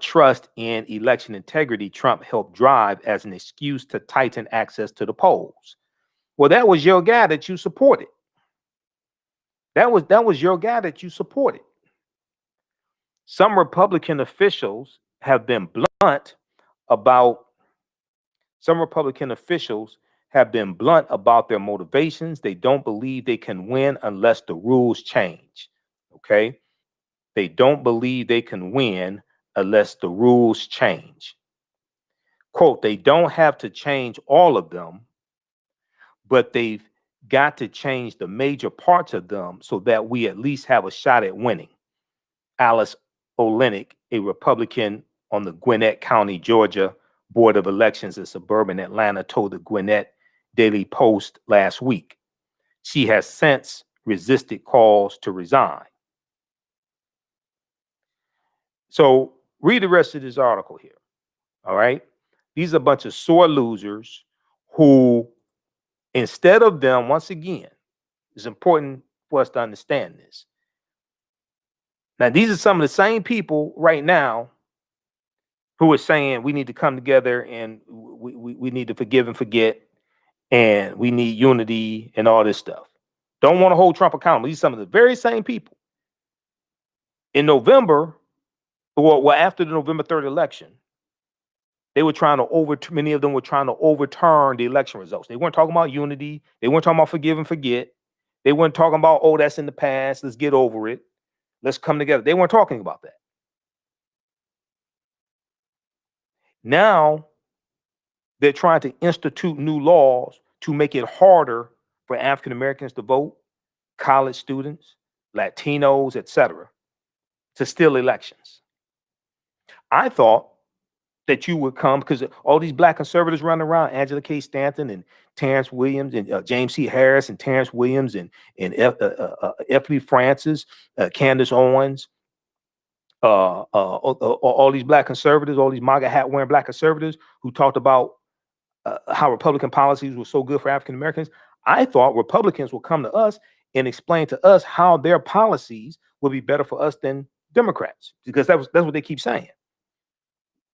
trust in election integrity Trump helped drive as an excuse to tighten access to the polls. Well, that was your guy that you supported. That was your guy that you supported. Some Republican officials have been blunt about their motivations. They don't believe they can win unless the rules change. Okay? They don't believe they can win unless the rules change. Quote, they don't have to change all of them, but they've got to change the major parts of them so that we at least have a shot at winning. Alice Olenek, a Republican on the Gwinnett County, Georgia Board of Elections in suburban Atlanta, told the Gwinnett Daily Post last week. She has since resisted calls to resign. So read the rest of this article here. All right. These are a bunch of sore losers who, instead of them, once again, it's important for us to understand this. Now, these are some of the same people right now who are saying we need to come together and we need to forgive and forget, and we need unity and all this stuff. Don't want to hold Trump accountable. These are some of the very same people. In November, well, after the November 3rd election, they were trying to many of them were trying to overturn the election results. They weren't talking about unity. They weren't talking about forgive and forget. They weren't talking about, oh, that's in the past. Let's get over it. Let's come together. They weren't talking about that. Now they're trying to institute new laws to make it harder for African Americans to vote, college students, Latinos, etc., to steal elections. I thought that you would come because all these black conservatives running around, Angela K. Stanton and Terrence Williams and James C. Harris and Terrence Williams and F. Lee Francis, Candace Owens, all these black conservatives, all these MAGA hat wearing black conservatives who talked about how Republican policies were so good for African Americans. I thought Republicans would come to us and explain to us how their policies would be better for us than Democrats, because that's what they keep saying.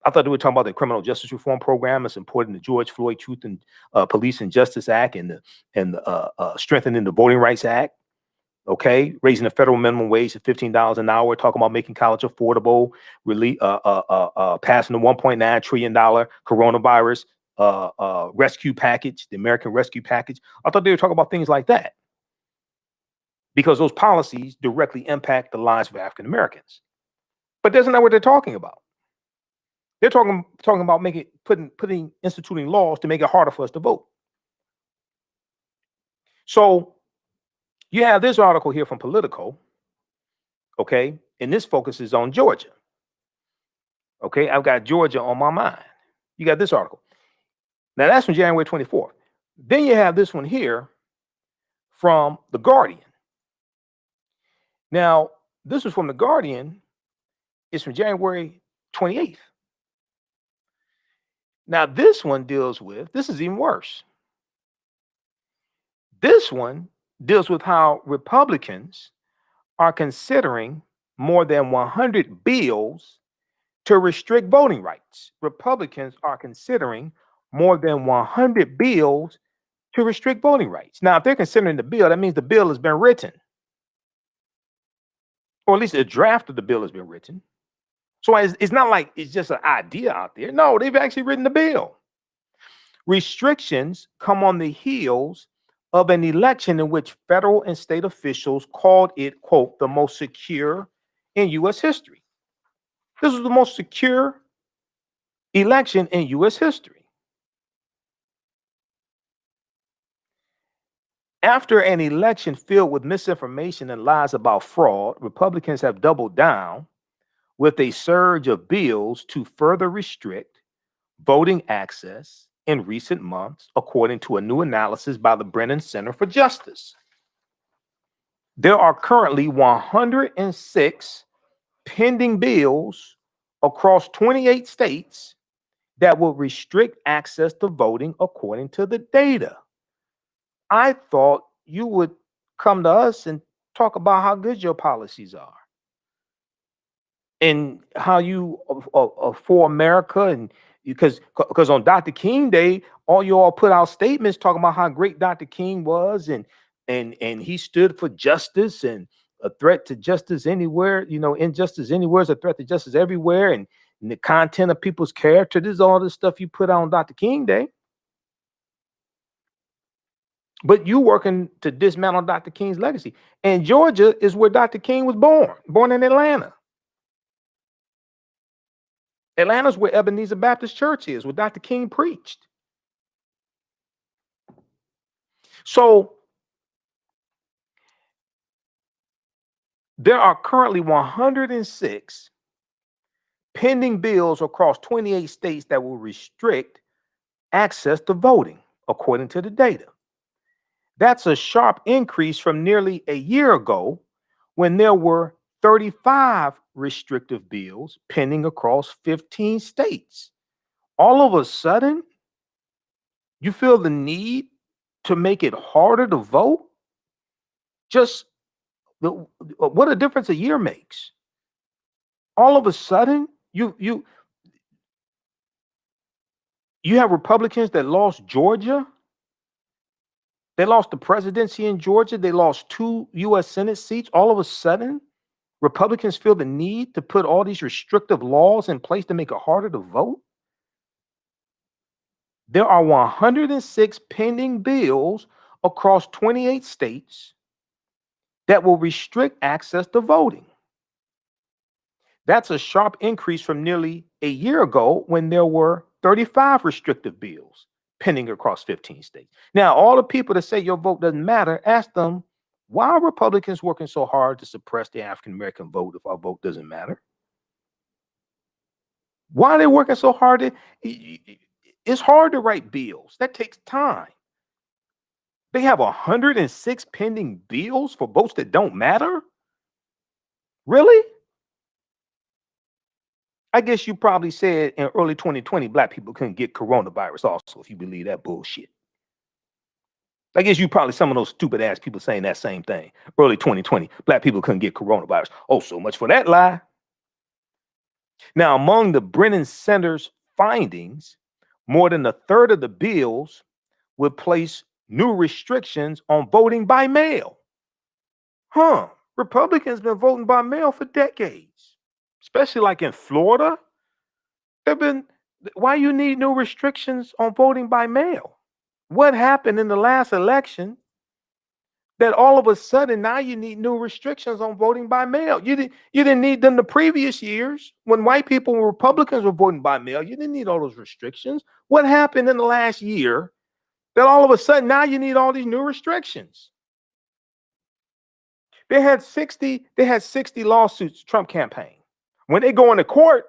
I thought they were talking about the criminal justice reform program. It's important, the George Floyd Truth and Police and Justice Act and strengthening the Voting Rights Act. Okay, raising the federal minimum wage to $15 an hour, talking about making college affordable, really passing the $1.9 trillion coronavirus rescue package, the American Rescue Package. I thought they were talking about things like that because those policies directly impact the lives of African Americans. But that's not what they're talking about. They're talking about instituting laws to make it harder for us to vote. So you have this article here from Politico, okay, and this focuses on Georgia. Okay, I've got Georgia on my mind. You got this article. Now that's from January 24th. Then you have this one here from The Guardian. Now, this was from The Guardian. It's from January 28th. Now, this one this is even worse. This one deals with how Republicans are considering more than 100 bills to restrict voting rights. Republicans are considering more than 100 bills to restrict voting rights. Now, if they're considering the bill, that means the bill has been written, or at least a draft of the bill has been written. So it's not like it's just an idea out there. No, they've actually written the bill. Restrictions come on the heels of an election in which federal and state officials called it, quote, the most secure in U.S. history. This was the most secure election in U.S. history. After an election filled with misinformation and lies about fraud, Republicans have doubled down with a surge of bills to further restrict voting access in recent months, according to a new analysis by the Brennan Center for Justice. There are currently 106 pending bills across 28 states that will restrict access to voting, according to the data. I thought you would come to us and talk about how good your policies are and how you are for America, and because on Dr. King Day, all you all put out statements talking about how great Dr. King was, and he stood for justice and a threat to justice anywhere. You know, injustice anywhere is a threat to justice everywhere, and the content of people's character. This is all the stuff you put out on Dr. King Day. But you working to dismantle Dr. King's legacy. And Georgia is where Dr. King was born in Atlanta. Atlanta's where Ebenezer Baptist Church is, where Dr. King preached. So there are currently 106 pending bills across 28 states that will restrict access to voting, according to the data. That's a sharp increase from nearly a year ago when there were 35 restrictive bills pending across 15 states. All of a sudden, you feel the need to make it harder to vote? Just what a difference a year makes. All of a sudden, you have Republicans that lost Georgia. They lost the presidency in Georgia. They lost 2 U.S. Senate seats. All of a sudden, Republicans feel the need to put all these restrictive laws in place to make it harder to vote. There are 106 pending bills across 28 states that will restrict access to voting. That's a sharp increase from nearly a year ago when there were 35 restrictive bills pending across 15 states. Now, all the people that say your vote doesn't matter, ask them, why are Republicans working so hard to suppress the African-American vote if our vote doesn't matter? Why are they working so hard? It's hard to write bills. That takes time. They have 106 pending bills for votes that don't matter? Really? I guess you probably said in early 2020, black people couldn't get coronavirus also, if you believe that bullshit. I guess you probably some of those stupid ass people saying that same thing. Early 2020, black people couldn't get coronavirus. Oh, so much for that lie. Now, among the Brennan Center's findings, more than a third of the bills would place new restrictions on voting by mail. Republicans been voting by mail for decades, especially like in Florida. Why you need new restrictions on voting by mail? What happened in the last election that all of a sudden now you need new restrictions on voting by mail? You didn't need them the previous years when white people and Republicans were voting by mail. You didn't need all those restrictions. What happened in the last year that all of a sudden now you need all these new restrictions? They had 60 lawsuits, Trump campaign. When they go into court,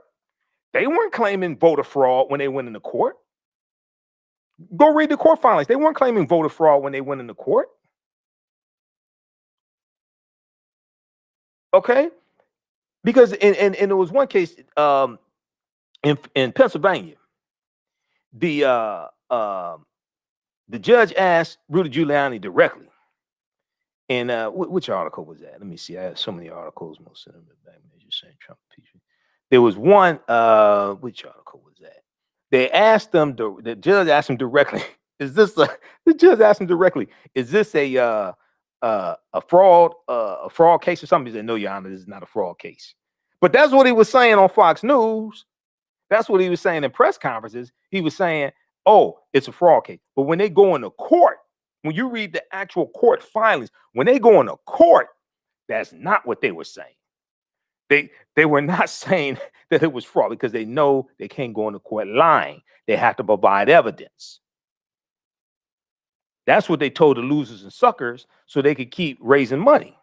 they weren't claiming voter fraud when they went into court. Go read the court filings. They weren't claiming voter fraud when they went into court. Okay? Because there was one case in Pennsylvania. The judge asked Rudy Giuliani directly. And which article was that? Let me see. I had so many articles. Most of them back when you're saying Trump impeachment. There was one. Which article was that? They asked them. The judge asked him directly. The judge asked him directly. Is this a fraud case or something? He said, "No, Your Honor, this is not a fraud case." But that's what he was saying on Fox News. That's what he was saying in press conferences. He was saying, "Oh, it's a fraud case." But when they go into court, when you read the actual court filings, when they go into court, that's not what they were saying. They were not saying that it was fraud because they know they can't go into court lying. They have to provide evidence. That's what they told the losers and suckers so they could keep raising money.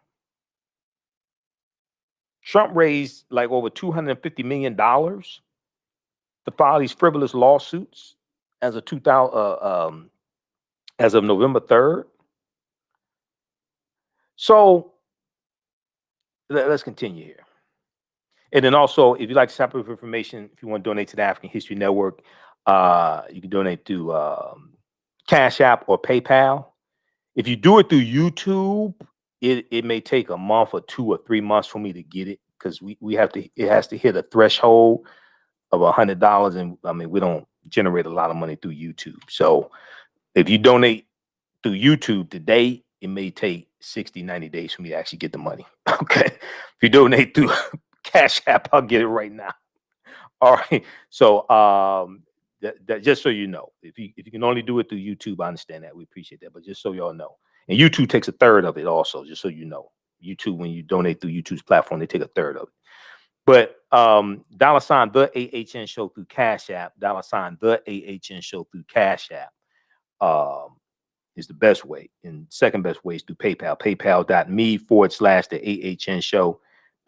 Trump raised like over $250 million to file these frivolous lawsuits as of November 3rd. So let's continue here. And then also, if you like type of information, if you want to donate to the African History Network, you can donate to Cash App or PayPal. If you do it through YouTube, it may take a month or 2 or 3 months for me to get it because it has to hit a threshold of $100, and I mean we don't generate a lot of money through YouTube. So if you donate through YouTube today, it may take 60, 90 days for me to actually get the money. Okay. If you donate through Cash App, I'll get it right now. All right. So that just so you know, if you can only do it through YouTube, I understand that. We appreciate that. But just so y'all know. And YouTube takes a third of it also, just so you know. YouTube, when you donate through YouTube's platform, they take a third of it. But $, the AHN show through Cash App, $, the AHN show through Cash App is the best way. And second best way is through PayPal. PayPal.me/the AHN show.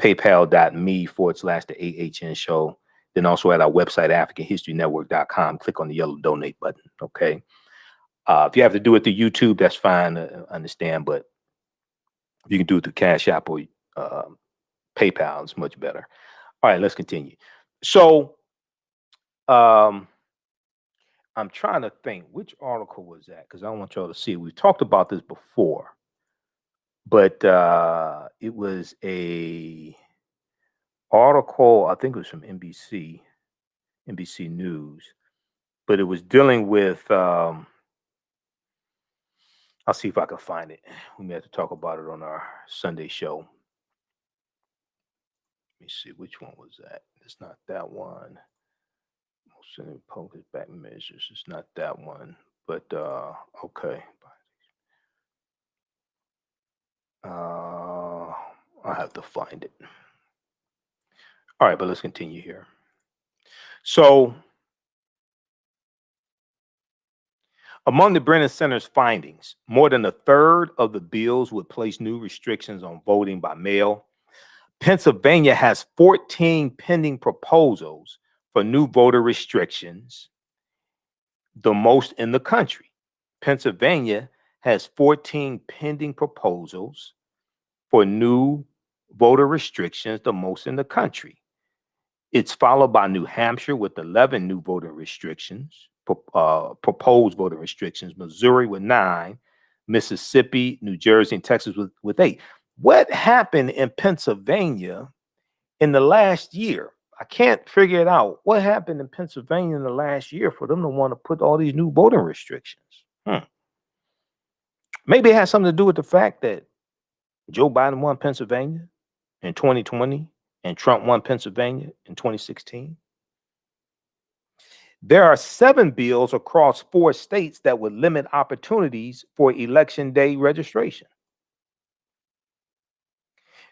PayPal.me/the AHN show. Then also at our website, AfricanHistoryNetwork.com. Click on the yellow donate button. Okay. If you have to do it through YouTube, that's fine. I understand. But if you can do it through Cash App or PayPal, it's much better. All right, let's continue. So I'm trying to think which article was that because I want y'all to see. We've talked about this before, but it was a article, I think it was from NBC News, but it was dealing with I'll see if I can find it. We may have to talk about it on our Sunday show. Let me see, which one was that? It's not that one. Public back measures. It's not that one, but okay. I have to find it. All right, but let's continue here. So, among the Brennan Center's findings, more than a third of the bills would place new restrictions on voting by mail. Pennsylvania has 14 pending proposals for new voter restrictions, the most in the country. Pennsylvania has 14 pending proposals for new voter restrictions, the most in the country. It's followed by New Hampshire with 11 new voter restrictions, proposed voter restrictions, Missouri with 9, Mississippi, New Jersey, and Texas with 8. What happened in Pennsylvania in the last year? I can't figure it out. What happened in Pennsylvania in the last year for them to want to put all these new voting restrictions? Maybe it has something to do with the fact that Joe Biden won Pennsylvania in 2020 and Trump won Pennsylvania in 2016. There are 7 bills across 4 states that would limit opportunities for election day registration.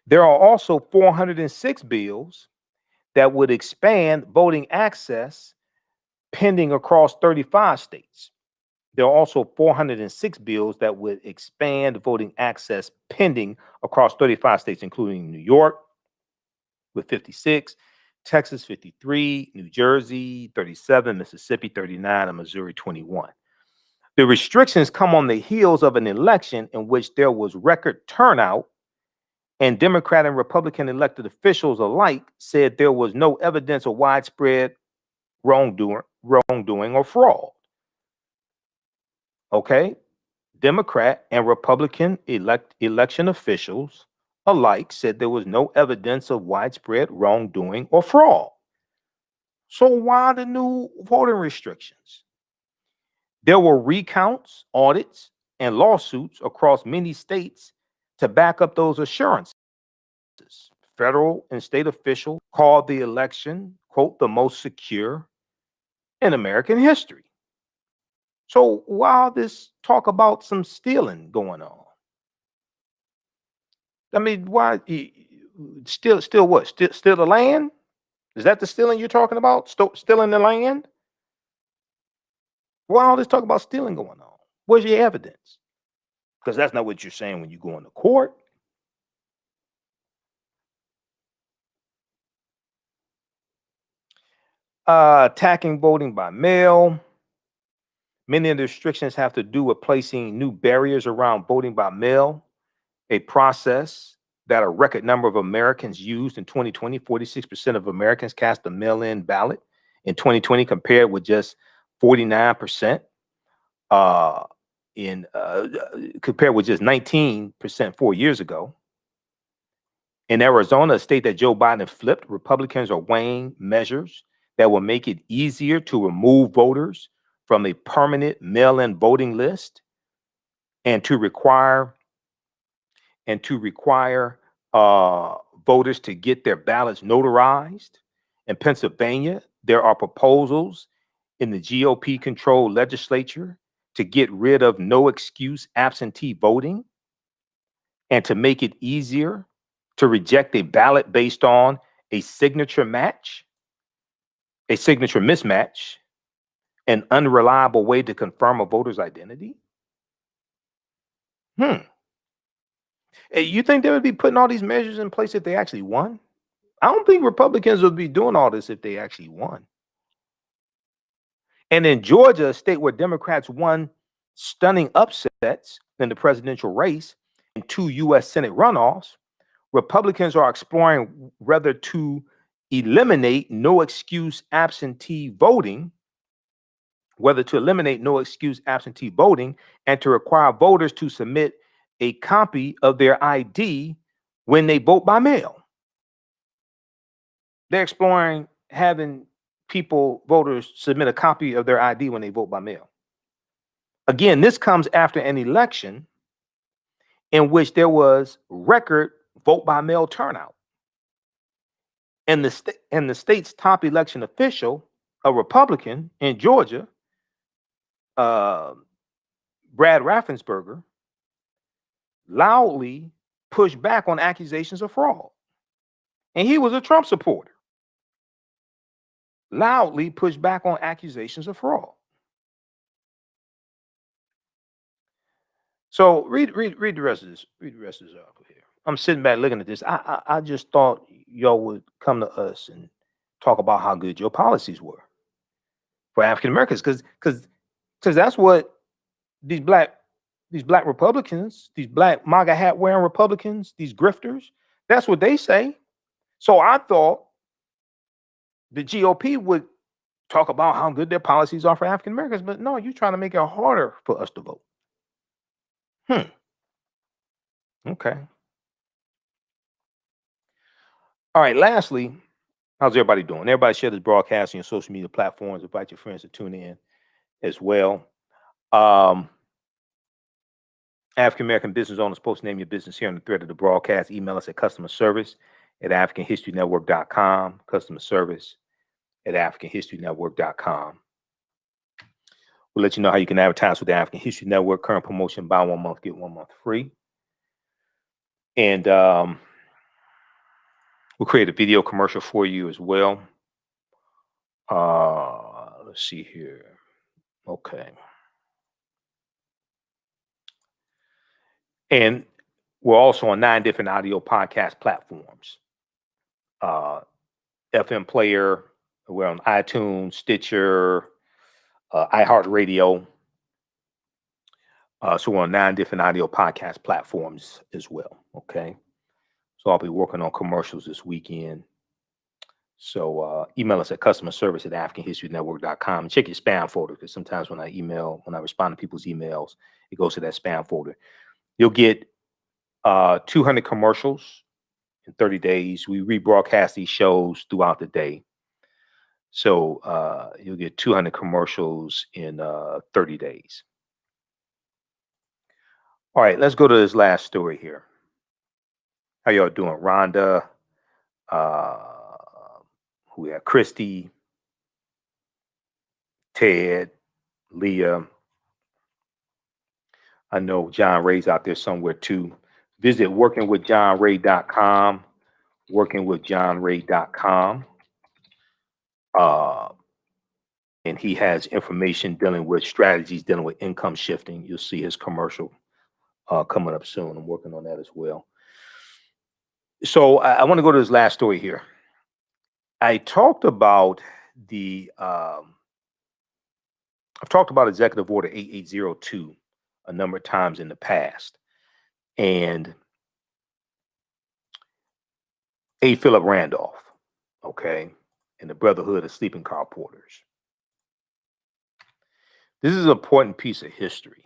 There are also 406 bills that would expand voting access pending across 35 states. There are also 406 bills that would expand voting access pending across 35 states, including New York with 56, Texas 53, New Jersey 37, Mississippi 39, and Missouri 21. The restrictions come on the heels of an election in which there was record turnout, and Democrat and Republican elected officials alike said there was no evidence of widespread wrongdoing or fraud. Okay, Democrat and Republican election officials alike said there was no evidence of widespread wrongdoing or fraud. So why the new voting restrictions? There were recounts, audits, and lawsuits across many states to back up those assurances. Federal and state officials called the election, quote, the most secure in American history. So why all this talk about some stealing going on? I mean, why Steal what? Steal the land? Is that the stealing you're talking about? Stealing the land? Why all this talk about stealing going on? Where's your evidence? Because that's not what you're saying when you go into court. Attacking voting by mail. Many of the restrictions have to do with placing new barriers around voting by mail, a process that a record number of Americans used in 2020. 46% of Americans cast a mail-in ballot in 2020, compared with just 49% compared with just 19% 4 years ago. In Arizona, a state that Joe Biden flipped, Republicans are weighing measures that will make it easier to remove voters from a permanent mail-in voting list and to require voters to get their ballots notarized. In Pennsylvania, there are proposals in the GOP-controlled legislature to get rid of no excuse absentee voting and to make it easier to reject a ballot based on a signature mismatch, an unreliable way to confirm a voter's identity. Hey, you think they would be putting all these measures in place if they actually won? I don't think Republicans would be doing all this if they actually won. And in Georgia, a state where Democrats won stunning upsets in the presidential race and 2 U.S. Senate runoffs, Republicans are exploring whether to eliminate no excuse absentee voting, and to require voters to submit a copy of their ID when they vote by mail. They're exploring having voters submit a copy of their ID when they vote by mail. Again, this comes after an election in which there was record vote by mail turnout. And the state's top election official, a Republican in Georgia, Brad Raffensperger, loudly pushed back on accusations of fraud. And he was a Trump supporter. Loudly pushed back on accusations of fraud. So read the rest of this. Read the rest of this article here. I'm sitting back looking at this. I just thought y'all would come to us and talk about how good your policies were for African Americans, because that's what these black Republicans, these black MAGA hat wearing Republicans, these grifters, that's what they say. So I thought the GOP would talk about how good their policies are for African Americans, but no, you're trying to make it harder for us to vote. Okay. All right. Lastly, how's everybody doing? Everybody share this broadcast on your social media platforms. Invite your friends to tune in as well. African American business owners, post name your business here on the thread of the broadcast. Email us at customerservice@africanhistorynetwork.com. Customer service at africanhistorynetwork.com. We'll let you know how you can advertise with the African History Network. Current promotion: buy 1 month, get 1 month free. And we'll create a video commercial for you as well. Let's see here. Okay. And we're also on 9 different audio podcast platforms. FM Player, we're on iTunes, Stitcher, iHeartRadio. So we're on 9 different audio podcast platforms as well. Okay. So I'll be working on commercials this weekend. So email us at customerservice@africanhistorynetwork.com. Check your spam folder, because sometimes when I respond to people's emails, it goes to that spam folder. You'll get 200 commercials in 30 days. We rebroadcast these shows throughout the day. So you'll get 200 commercials in 30 days. All right, let's go to this last story here. How y'all doing? Rhonda, who we have? Christy, Ted, Leah. I know John Ray's out there somewhere too. Visit workingwithjohnray.com working with johnray.com. And he has information dealing with strategies, dealing with income shifting. You'll see his commercial coming up soon. I'm working on that as well. So I want to go to this last story here. I talked about I've talked about Executive Order 8802 a number of times in the past. And A. Philip Randolph, okay, and the Brotherhood of Sleeping Car Porters. This is an important piece of history.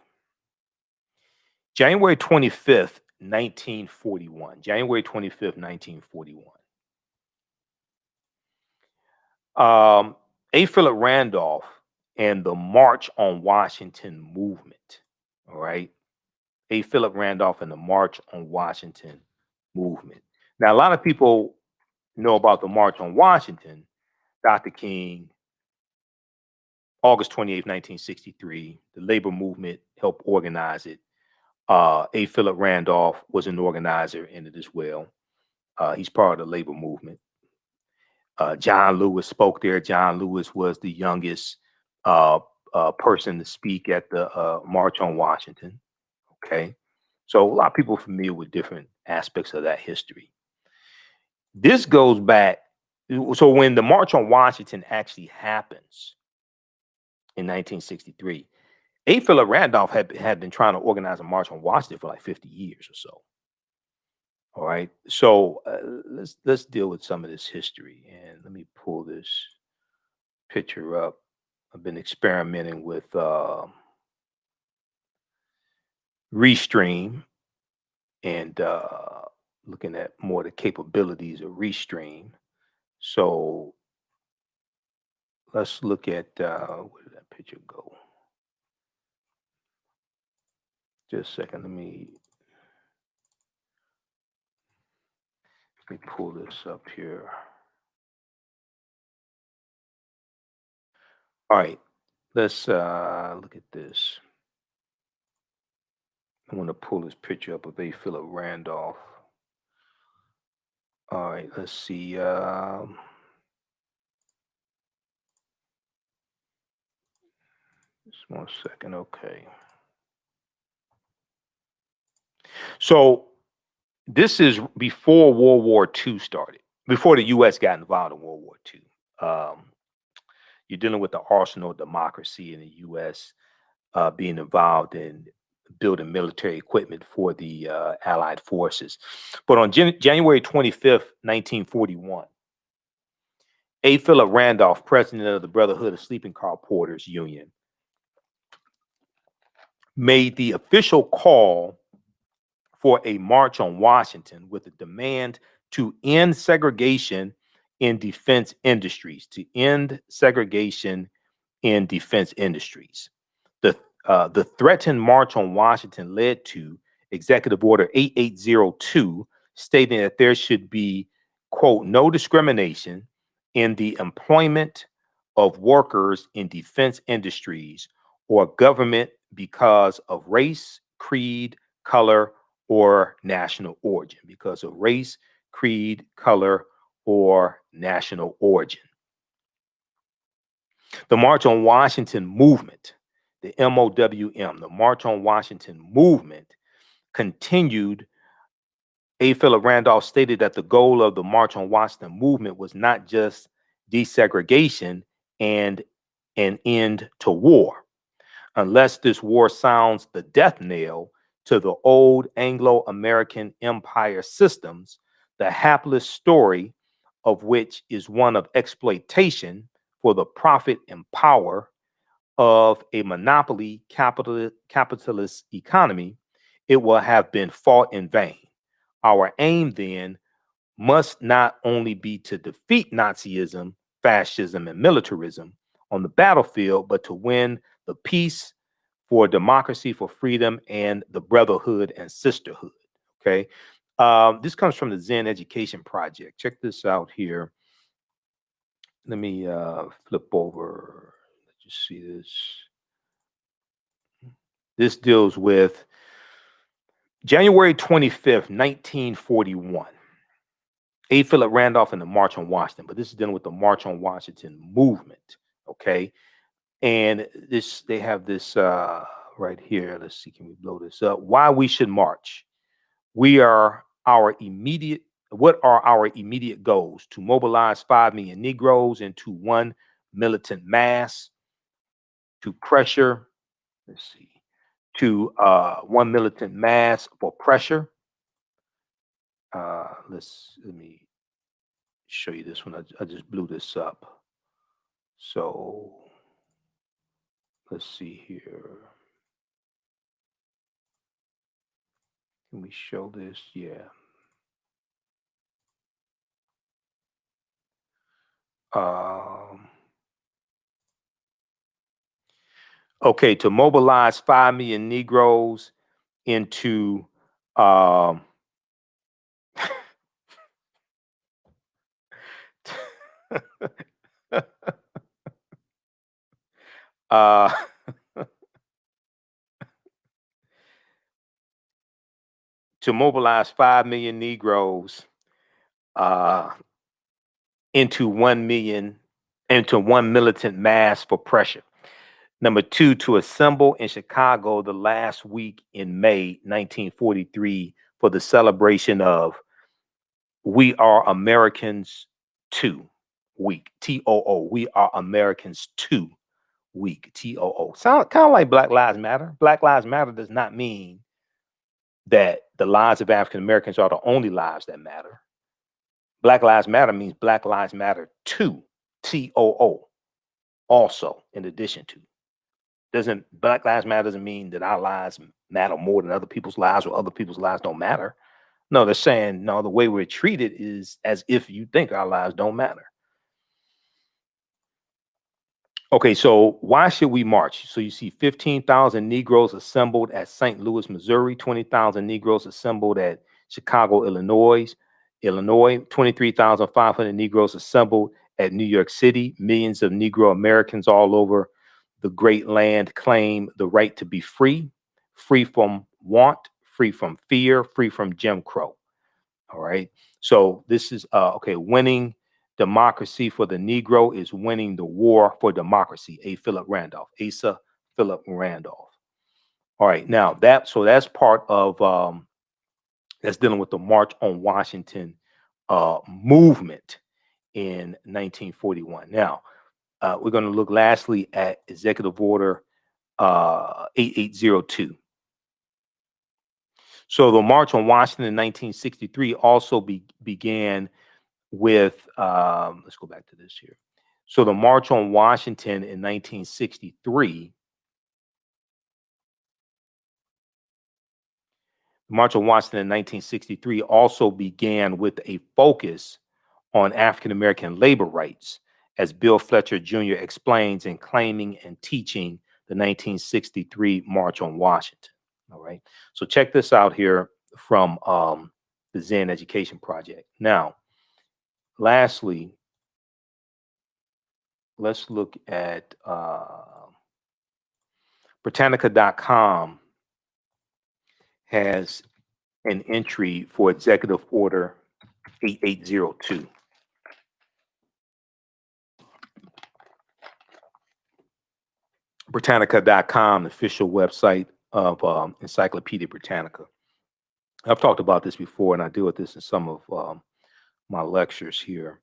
January 25th, 1941. January 25th, 1941. A. Philip Randolph and the March on Washington movement. All right. A. Philip Randolph and the March on Washington movement. Now, a lot of people know about the March on Washington. Dr. King, August 28th, 1963. The labor movement helped organize it. A. Philip Randolph was an organizer in it as well. He's part of the labor movement. John Lewis spoke there. John Lewis was the youngest person to speak at the March on Washington. Okay. So a lot of people are familiar with different aspects of that history. This goes back. So when the March on Washington actually happens in 1963, A. Philip Randolph had been trying to organize a March on Washington for like 50 years or so. All right. So let's deal with some of this history. And let me pull this picture up. I've been experimenting with Restream and looking at more the capabilities of Restream. So let's look at where did that picture go? Just a second. Let me pull this up here. All right, let's look at this. I want to pull this picture up of A. Philip Randolph. All right, let's see. Just 1 second. Okay. So this is before World War II started, before the U.S. got involved in World War II. You're dealing with the arsenal of democracy in the U.S. Being involved in building military equipment for the Allied forces. But on January 25th, 1941, A. Philip Randolph, president of the Brotherhood of Sleeping Car Porters Union, made the official call for a march on Washington with a demand to end segregation in defense industries, The threatened march on Washington led to Executive Order 8802, stating that there should be, quote, no discrimination in the employment of workers in defense industries or government because of race, creed, color, or national origin, because of race, creed, color, or national origin. The March on Washington movement, the MOWM, the March on Washington movement, continued. A. Philip Randolph stated that the goal of the March on Washington movement was not just desegregation and an end to war. Unless this war sounds the death knell to the old Anglo-American empire systems, the hapless story of which is one of exploitation for the profit and power of a monopoly capitalist economy, it will have been fought in vain. Our aim then must not only be to defeat Nazism, fascism, and militarism on the battlefield, but to win the peace, for democracy, for freedom, and the brotherhood and sisterhood. Okay. This comes from the Zen Education Project. Check this out here. Let me flip over. Let's just see this. This deals with January 25th, 1941. A. Philip Randolph and the March on Washington, but this is dealing with the March on Washington movement. Okay. And this, they have this right here. Let's see, can we blow this up? Why we should march. What are our immediate goals? To mobilize 5 million Negroes into one militant mass, to pressure, let's see, to one militant mass for pressure. Let me show you this one. I just blew this up. So let's see here. Can we show this? Yeah. Okay, to mobilize 5 million Negroes into to mobilize 5 million Negroes into 1 militant mass for pressure. Number 2, to assemble in Chicago the last week in May 1943 for the celebration of We Are Americans 2 week, TOO. We Are Americans 2 week, TOO. Sound kind of like Black Lives Matter. Black Lives Matter does not mean that the lives of African Americans are the only lives that matter. Black Lives Matter means Black Lives Matter 2, TOO, also in addition to. Black Lives Matter doesn't mean that our lives matter more than other people's lives or other people's lives don't matter. No, they're saying, no, the way we're treated is as if you think our lives don't matter. Okay, so why should we march? So you see 15,000 Negroes assembled at St. Louis, Missouri, 20,000 Negroes assembled at Chicago, Illinois, 23,500 Negroes assembled at New York City, millions of Negro Americans all over the great land claim the right to be free, free from want, free from fear, free from Jim Crow. All right. So this is okay. Winning democracy for the Negro is winning the war for democracy. A. Philip Randolph. Asa Philip Randolph. All right. Now that's part of that's dealing with the March on Washington movement in 1941. Now we're going to look lastly at Executive Order 8802. So the March on Washington in 1963 also began with, let's go back to this here. So the March on Washington in 1963, the March on Washington in 1963 also began with a focus on African-American labor rights, as Bill Fletcher Jr. explains in Claiming and Teaching the 1963 March on Washington. All right. So check this out here from the Zen Education Project. Now, lastly, let's look at Britannica.com has an entry for Executive Order 8802. Britannica.com, the official website of Encyclopedia Britannica. I've talked about this before, and I deal with this in some of my lectures here.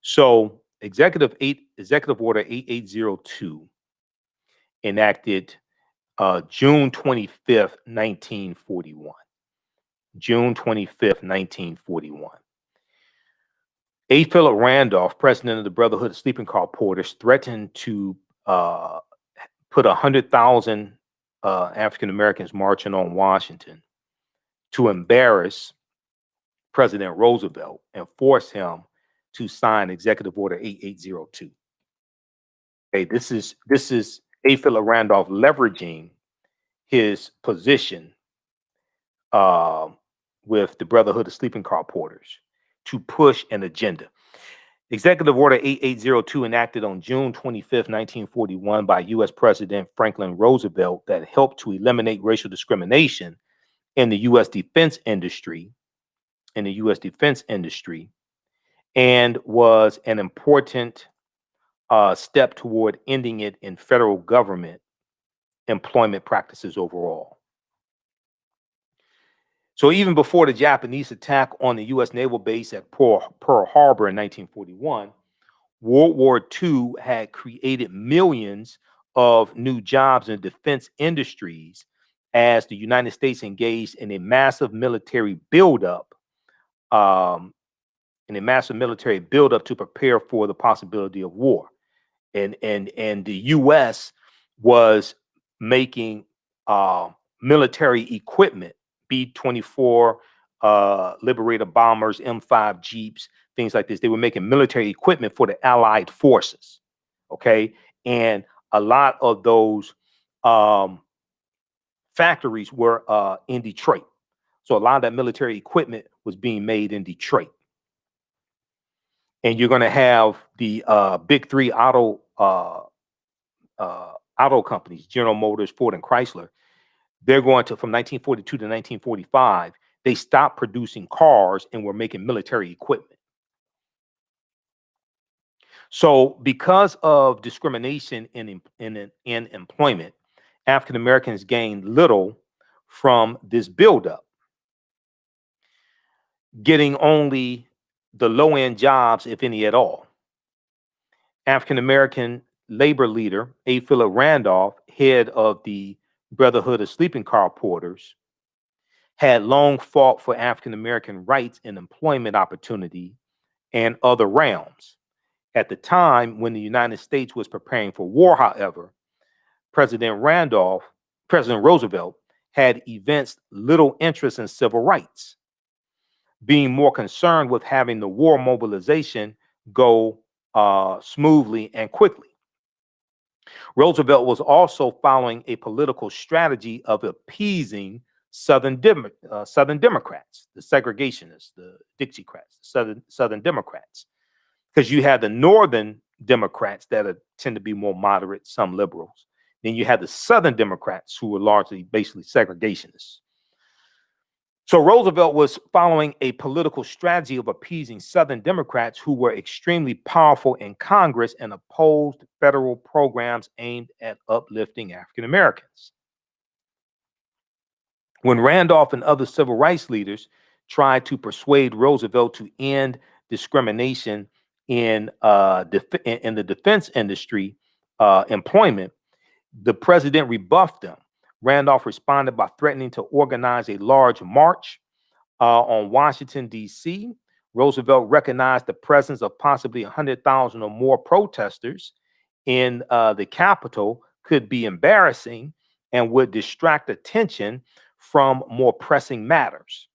So Executive Order 8802 enacted June 25th, 1941. June 25th, 1941. A. Philip Randolph, president of the Brotherhood of Sleeping Car Porters, threatened to put 100,000 African Americans marching on Washington to embarrass President Roosevelt and force him to sign Executive Order 8802. Okay, this is A. Philip Randolph leveraging his position with the Brotherhood of Sleeping Car Porters to push an agenda. Executive Order 8802 enacted on June 25th, 1941 by U.S. President Franklin Roosevelt that helped to eliminate racial discrimination in the U.S. defense industry, and was an important step toward ending it in federal government employment practices overall. So even before the Japanese attack on the U.S. naval base at Pearl Harbor in 1941, World War II had created millions of new jobs in defense industries as the United States engaged in a massive military buildup, to prepare for the possibility of war. And the U.S. was making military equipment, B-24 Liberator bombers, M5 Jeeps, things like this. They were making military equipment for the Allied forces, okay? And a lot of those factories were in Detroit. So a lot of that military equipment was being made in Detroit. And you're going to have the big three auto companies, General Motors, Ford, and Chrysler. They're going to, from 1942 to 1945, they stopped producing cars and were making military equipment. So because of discrimination in employment, African Americans gained little from this buildup, getting only the low-end jobs, if any at all. African American labor leader A. Philip Randolph, head of the Brotherhood of Sleeping Car Porters, had long fought for African American rights and employment opportunity and other realms. At the time when the United States was preparing for war, however, President Roosevelt had evinced little interest in civil rights, being more concerned with having the war mobilization go smoothly and quickly. Roosevelt was also following a political strategy of appeasing Southern Democrats, the segregationists, the Dixiecrats, Southern Democrats, because you had the Northern Democrats that tend to be more moderate, some liberals. Then you had the Southern Democrats who were largely basically segregationists. So Roosevelt was following a political strategy of appeasing Southern Democrats who were extremely powerful in Congress and opposed federal programs aimed at uplifting African Americans. When Randolph and other civil rights leaders tried to persuade Roosevelt to end discrimination in the defense industry employment, the president rebuffed them. Randolph responded by threatening to organize a large march on Washington, D.C. Roosevelt recognized the presence of possibly 100,000 or more protesters in the Capitol could be embarrassing and would distract attention from more pressing matters.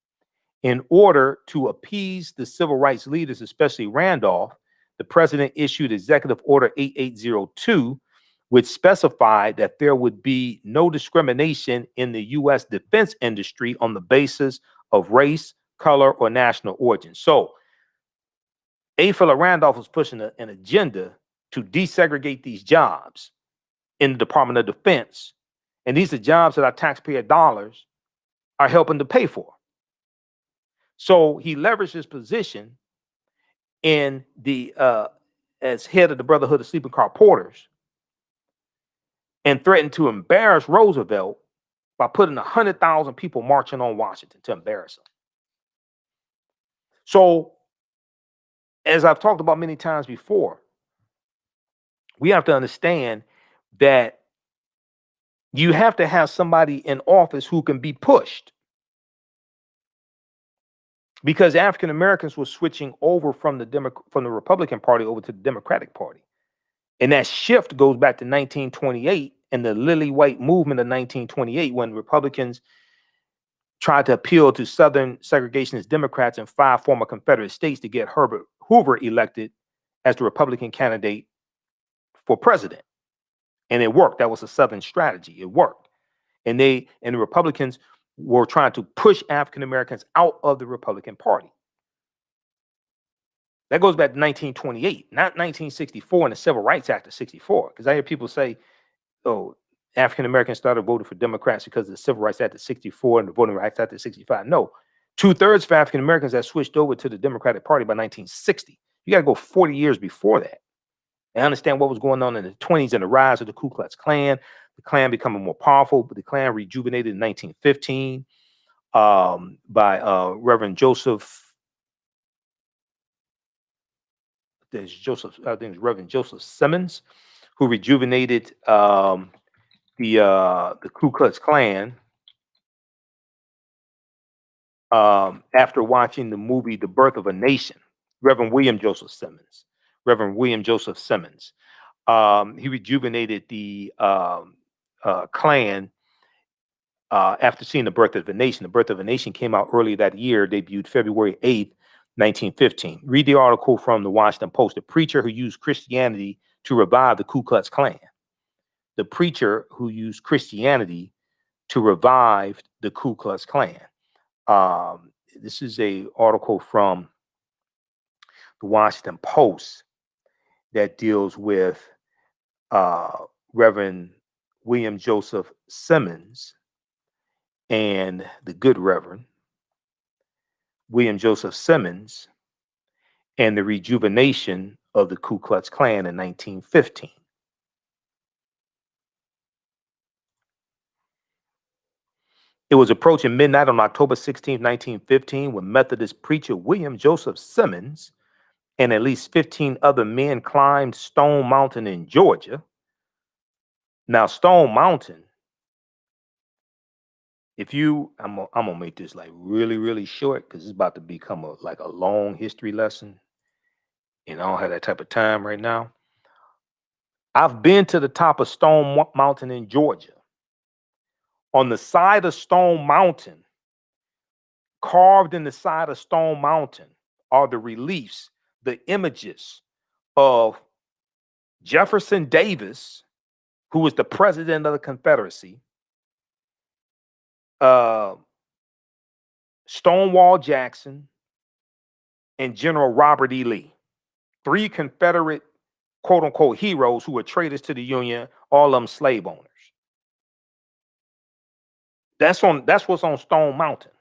In order to appease the civil rights leaders, especially Randolph, the president issued Executive Order 8802, which specified that there would be no discrimination in the U.S. defense industry on the basis of race, color, or national origin. So A. Philip Randolph was pushing an agenda to desegregate these jobs in the Department of Defense. And these are jobs that our taxpayer dollars are helping to pay for. So he leveraged his position in the as head of the Brotherhood of Sleeping Car Porters and threatened to embarrass Roosevelt by putting 100,000 people marching on Washington to embarrass him. So, as I've talked about many times before, we have to understand that you have to have somebody in office who can be pushed. Because African Americans were switching over from the Republican Party over to the Democratic Party. And that shift goes back to 1928 and the Lily White movement of 1928, when Republicans tried to appeal to Southern segregationist Democrats in 5 former Confederate states to get Herbert Hoover elected as the Republican candidate for president. And it worked. That was a Southern strategy. It worked. And the Republicans were trying to push African Americans out of the Republican Party. That goes back to 1928, not 1964 and the Civil Rights Act of 64. Because I hear people say, oh, African Americans started voting for Democrats because of the Civil Rights Act of 64 and the Voting Rights Act of 65. No, 2/3 of African Americans that switched over to the Democratic Party by 1960. You got to go 40 years before that and understand what was going on in the 20s and the rise of the Ku Klux Klan. The Klan becoming more powerful, but the Klan rejuvenated in 1915 by Reverend Joseph. There's Joseph, I think it's Reverend Joseph Simmons, who rejuvenated the Ku Klux Klan after watching the movie The Birth of a Nation. Reverend William Joseph Simmons. He rejuvenated the Klan after seeing The Birth of a Nation. The Birth of a Nation came out early that year, debuted February 8th, 1915. Read the article from the Washington Post. The preacher who used Christianity to revive the Ku Klux Klan. The preacher who used Christianity to revive the Ku Klux Klan. This is a article from the Washington Post that deals with Reverend William Joseph Simmons and the good Reverend William Joseph Simmons and the rejuvenation of the Ku Klux Klan in 1915. It was approaching midnight on October 16, 1915, when Methodist preacher William Joseph Simmons and at least 15 other men climbed Stone Mountain in Georgia. Now, Stone Mountain, I'm gonna make this like really, really short because it's about to become like a long history lesson, and I don't have that type of time right now. I've been to the top of Stone Mountain in Georgia. On the side of Stone Mountain, carved in the side of Stone Mountain, are the reliefs, the images of Jefferson Davis, who was the president of the Confederacy, Stonewall Jackson, and General Robert E. Lee. 3 Confederate, quote unquote, heroes who were traitors to the Union, all of them slave owners. That's what's on Stone Mountain.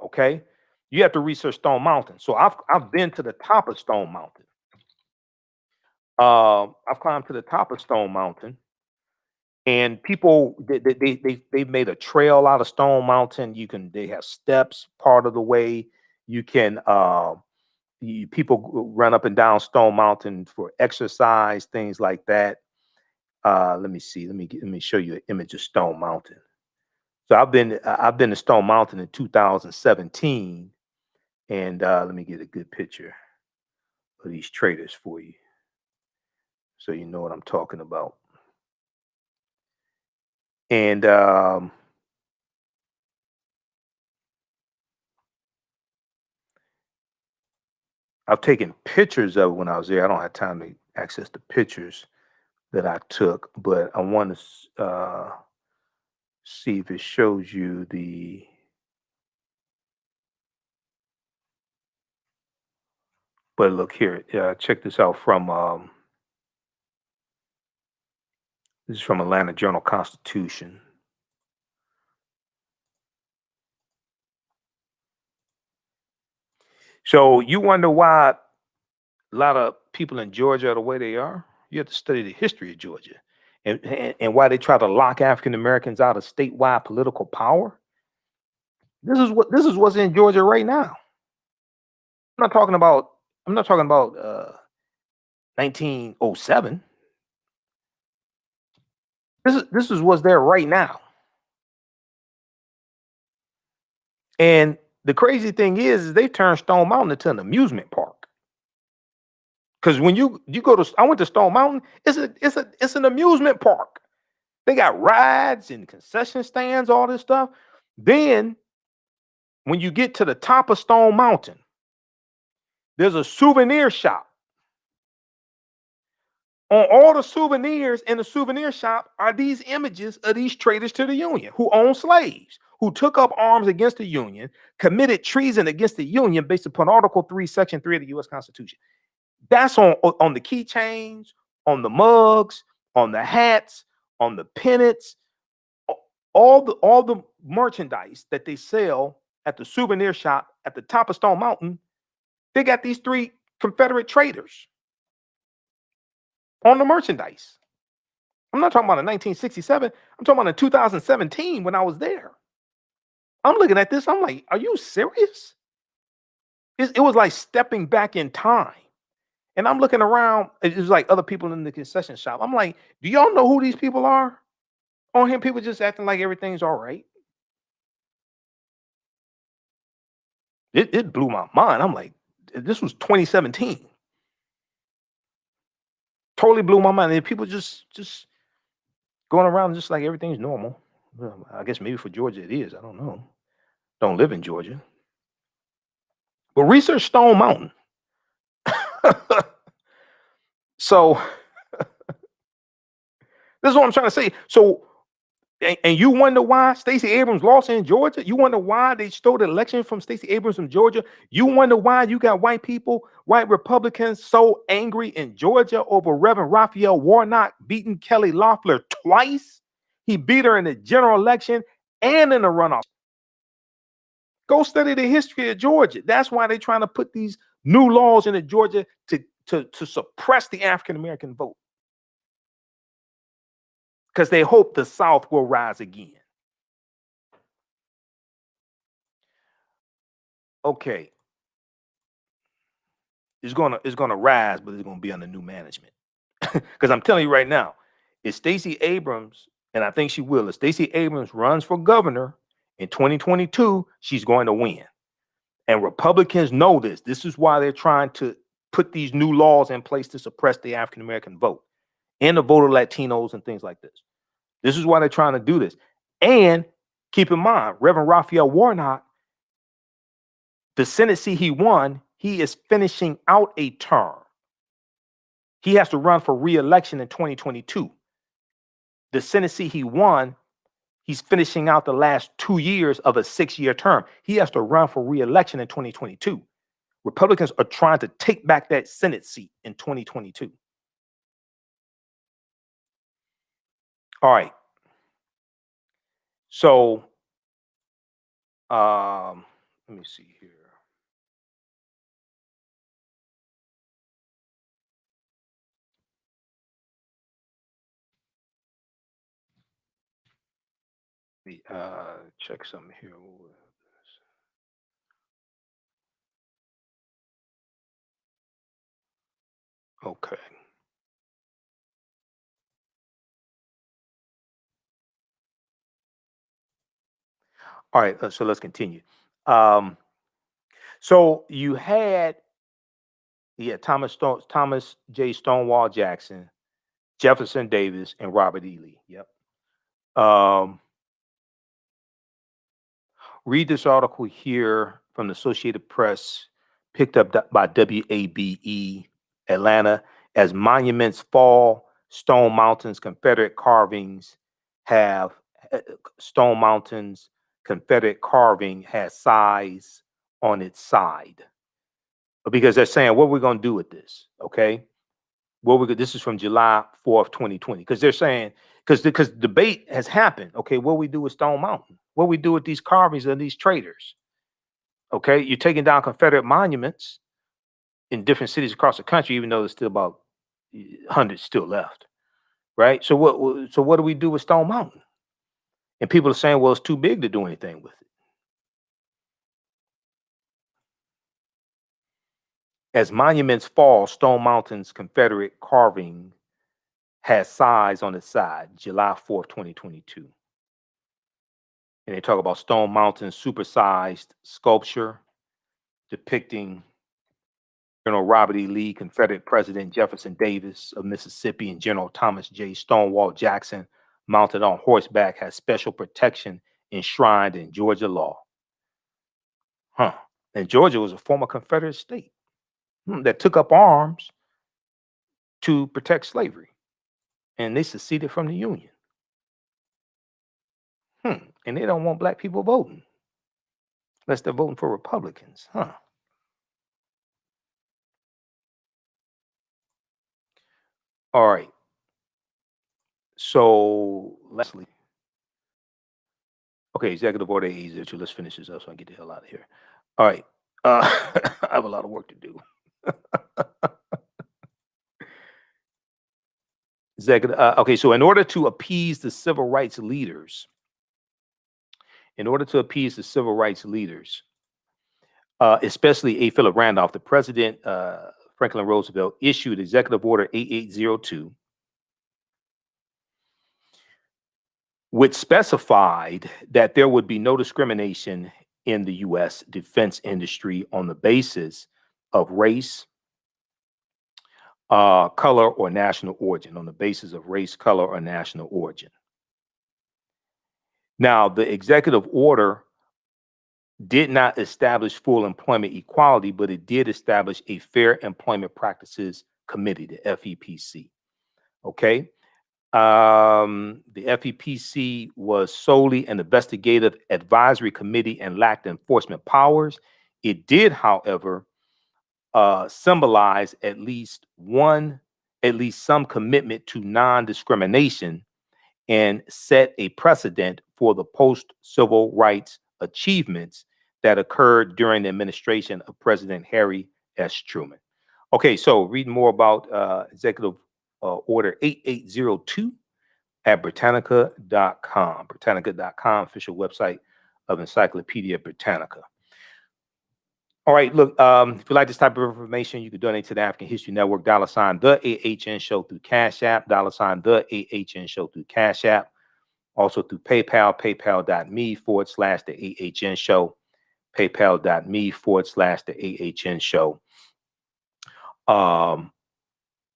Okay. You have to research Stone Mountain. So I've been to the top of Stone Mountain. I've climbed to the top of Stone Mountain, and people they've made a trail out of Stone Mountain. They have steps part of the way. You can people run up and down Stone Mountain for exercise, things like that. Let me see. Let me show you an image of Stone Mountain. So I've been to Stone Mountain in 2017, and let me get a good picture of these traitors for you, so you know what I'm talking about. And I've taken pictures of it when I was there. I don't have time to access the pictures that I took, but I want to see if it shows you the. But look here, check this out from this is from Atlanta Journal-Constitution. So you wonder why a lot of people in Georgia are the way they are? You have to study the history of Georgia and why they try to lock African Americans out of statewide political power. This is what's in Georgia right now. I'm not talking about 1907. This is what's there right now. And the crazy thing is they've turned Stone Mountain into an amusement park. Because when you go to, I went to Stone Mountain, it's an amusement park. They got rides and concession stands, all this stuff. Then when you get to the top of Stone Mountain, there's a souvenir shop. On all the souvenirs in the souvenir shop are these images of these traitors to the Union who owned slaves, who took up arms against the Union, committed treason against the Union based upon Article 3, Section 3 of the U.S. Constitution. That's on the keychains, on the mugs, on the hats, on the pennants, all the merchandise that they sell at the souvenir shop at the top of Stone Mountain. They got these 3 Confederate traitors on the merchandise. I'm not talking about in 1967. I'm talking about in 2017 when I was there. I'm looking at this. I'm like, are you serious? It was like stepping back in time. And I'm looking around. It was like other people in the concession shop. I'm like, do y'all know who these people are? On here, people just acting like everything's all right. It blew my mind. I'm like, this was 2017. Totally blew my mind. And people just going around just like everything's normal. Well, I guess maybe for Georgia it is. I don't know. Don't live in Georgia. But research Stone Mountain. So this is what I'm trying to say. So, and you wonder why Stacey Abrams lost in Georgia? You wonder why they stole the election from Stacey Abrams from Georgia? You wonder why you got white people, white Republicans so angry in Georgia over Reverend Raphael Warnock beating Kelly Loeffler twice? He beat her in the general election and in the runoff. Go study the history of Georgia. That's why they're trying to put these new laws into Georgia to suppress the African American vote. Because they hope the South will rise again. Okay. It's gonna rise, but it's gonna be under new management. Because I'm telling you right now, if Stacey Abrams, and I think she will, if Stacey Abrams runs for governor in 2022, she's going to win. And Republicans know this. This is why they're trying to put these new laws in place to suppress the African American vote and the vote of Latinos and things like this. This is why they're trying to do this. And keep in mind, Reverend Raphael Warnock, the Senate seat he won, he is finishing out a term. He has to run for re-election in 2022. The Senate seat he won, he's finishing out the last 2 years of a 6-year term. He has to run for re-election in 2022. Republicans are trying to take back that Senate seat in 2022. All right. So, let me see here. Check something here. Okay. All right. So let's continue. So you had, Thomas J. Stonewall Jackson, Jefferson Davis, and Robert E. Lee. Yep. Read this article here from the Associated Press, picked up by WABE Atlanta. As monuments fall, Stone Mountain's Confederate carvings have Stone Mountain's Confederate carving has size on its side. Because they're saying, what we're going to do with this, okay? This is from July 4th, 2020. Because they're saying, because debate has happened. Okay, what we do with Stone Mountain? What we do with these carvings and these traitors? Okay, you're taking down Confederate monuments in different cities across the country, even though there's still about 100 still left, right? So what do we do with Stone Mountain? And people are saying, well, it's too big to do anything with it. As monuments fall, Stone Mountain's Confederate carving has size on its side, July 4th, 2022. And they talk about Stone Mountain's supersized sculpture depicting General Robert E. Lee, Confederate President Jefferson Davis of Mississippi, and General Thomas J. Stonewall Jackson, mounted on horseback, has special protection enshrined in Georgia law. And Georgia was a former Confederate state that took up arms to protect slavery. And they seceded from the Union. And they don't want black people voting unless they're voting for Republicans. All right. So, Leslie. Okay, Executive Order A02. Let's finish this up so I can get the hell out of here. All right. I have a lot of work to do. Okay, so in order to appease the civil rights leaders, especially A. Philip Randolph, the president, Franklin Roosevelt, issued Executive Order 8802, which specified that there would be no discrimination in the U.S. defense industry on the basis of race, color, or national origin, Now, the executive order did not establish full employment equality, but it did establish a Fair Employment Practices Committee, the FEPC. Okay. The FEPC was solely an investigative advisory committee and lacked enforcement powers. It did, however, symbolize at least some commitment to non-discrimination and set a precedent for the post-civil rights achievements that occurred during the administration of President Harry S. Truman. Okay, so reading more about Executive Order 8802 at Britannica.com. Britannica.com, official website of Encyclopedia Britannica. All right, look, if you like this type of information, you can donate to the African History Network, $ the AHN Show through Cash App, $ the AHN Show through Cash App, also through PayPal, paypal.me/the AHN Show, paypal.me/the AHN Show,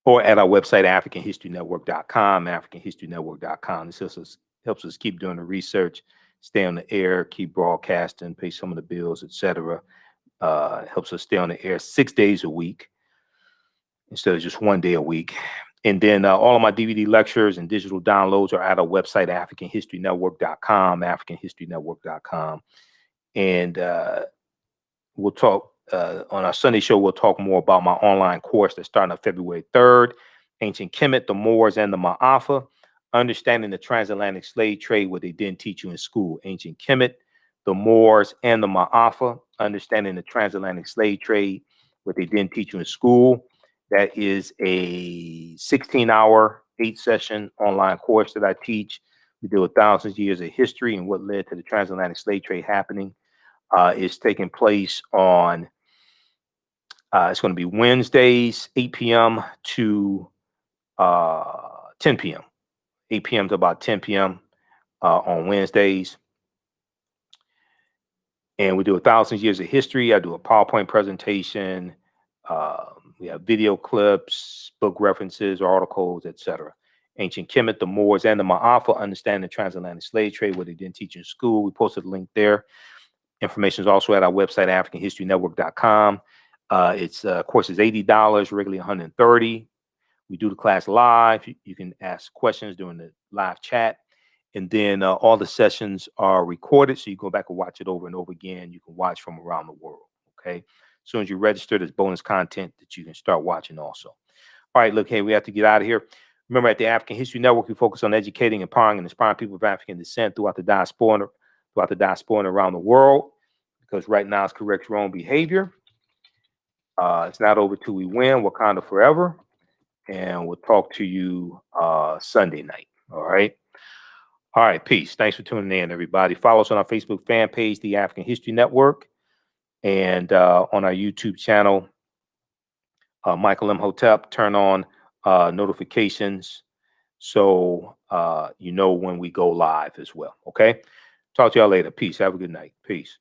or at our website, AfricanHistoryNetwork.com, AfricanHistoryNetwork.com. This helps us keep doing the research, stay on the air, keep broadcasting, pay some of the bills, etc. Helps us stay on the air 6 days a week instead of just 1 day a week. And then all of my DVD lectures and digital downloads are at our website, AfricanHistoryNetwork.com, AfricanHistoryNetwork.com. And we'll talk on our Sunday show. We'll talk more about my online course that's starting on February 3rd, Ancient Kemet, the Moors, and the Ma'afa, Understanding the Transatlantic Slave Trade, what they didn't teach you in school. Ancient Kemet, the Moors, and the Ma'afa, Understanding the Transatlantic Slave Trade, what they didn't teach you in school. That is a 16-hour, 8-session online course that I teach. We deal with thousands of years of history and what led to the transatlantic slave trade happening. It's taking place on, it's going to be Wednesdays, 8 p.m. to 10 p.m. 8 p.m. to about 10 p.m. On Wednesdays. And we do 1,000 years of history. I do a PowerPoint presentation. We have video clips, book references, articles, etc. Ancient Kemet, the Moors, and the Ma'afa, Understanding the Transatlantic Slave Trade, what they didn't teach in school. We posted a link there. Information is also at our website, AfricanHistoryNetwork.com. It's course is $80, regularly $130. We do the class live. You can ask questions during the live chat. And then all the sessions are recorded, so you go back and watch it over and over again. You can watch from around the world, okay? As soon as you register, there's bonus content that you can start watching also. All right, look, hey, we have to get out of here. Remember, at the African History Network, we focus on educating, empowering, and inspiring people of African descent throughout the diaspora and around the world, because right now it's correct your own behavior. It's not over till we win. Wakanda forever. And we'll talk to you Sunday night, all right? All right, peace. Thanks for tuning in, everybody. Follow us on our Facebook fan page, The African History Network, and on our YouTube channel, Michael Imhotep. Turn on notifications so you know when we go live as well, okay? Talk to y'all later. Peace. Have a good night. Peace.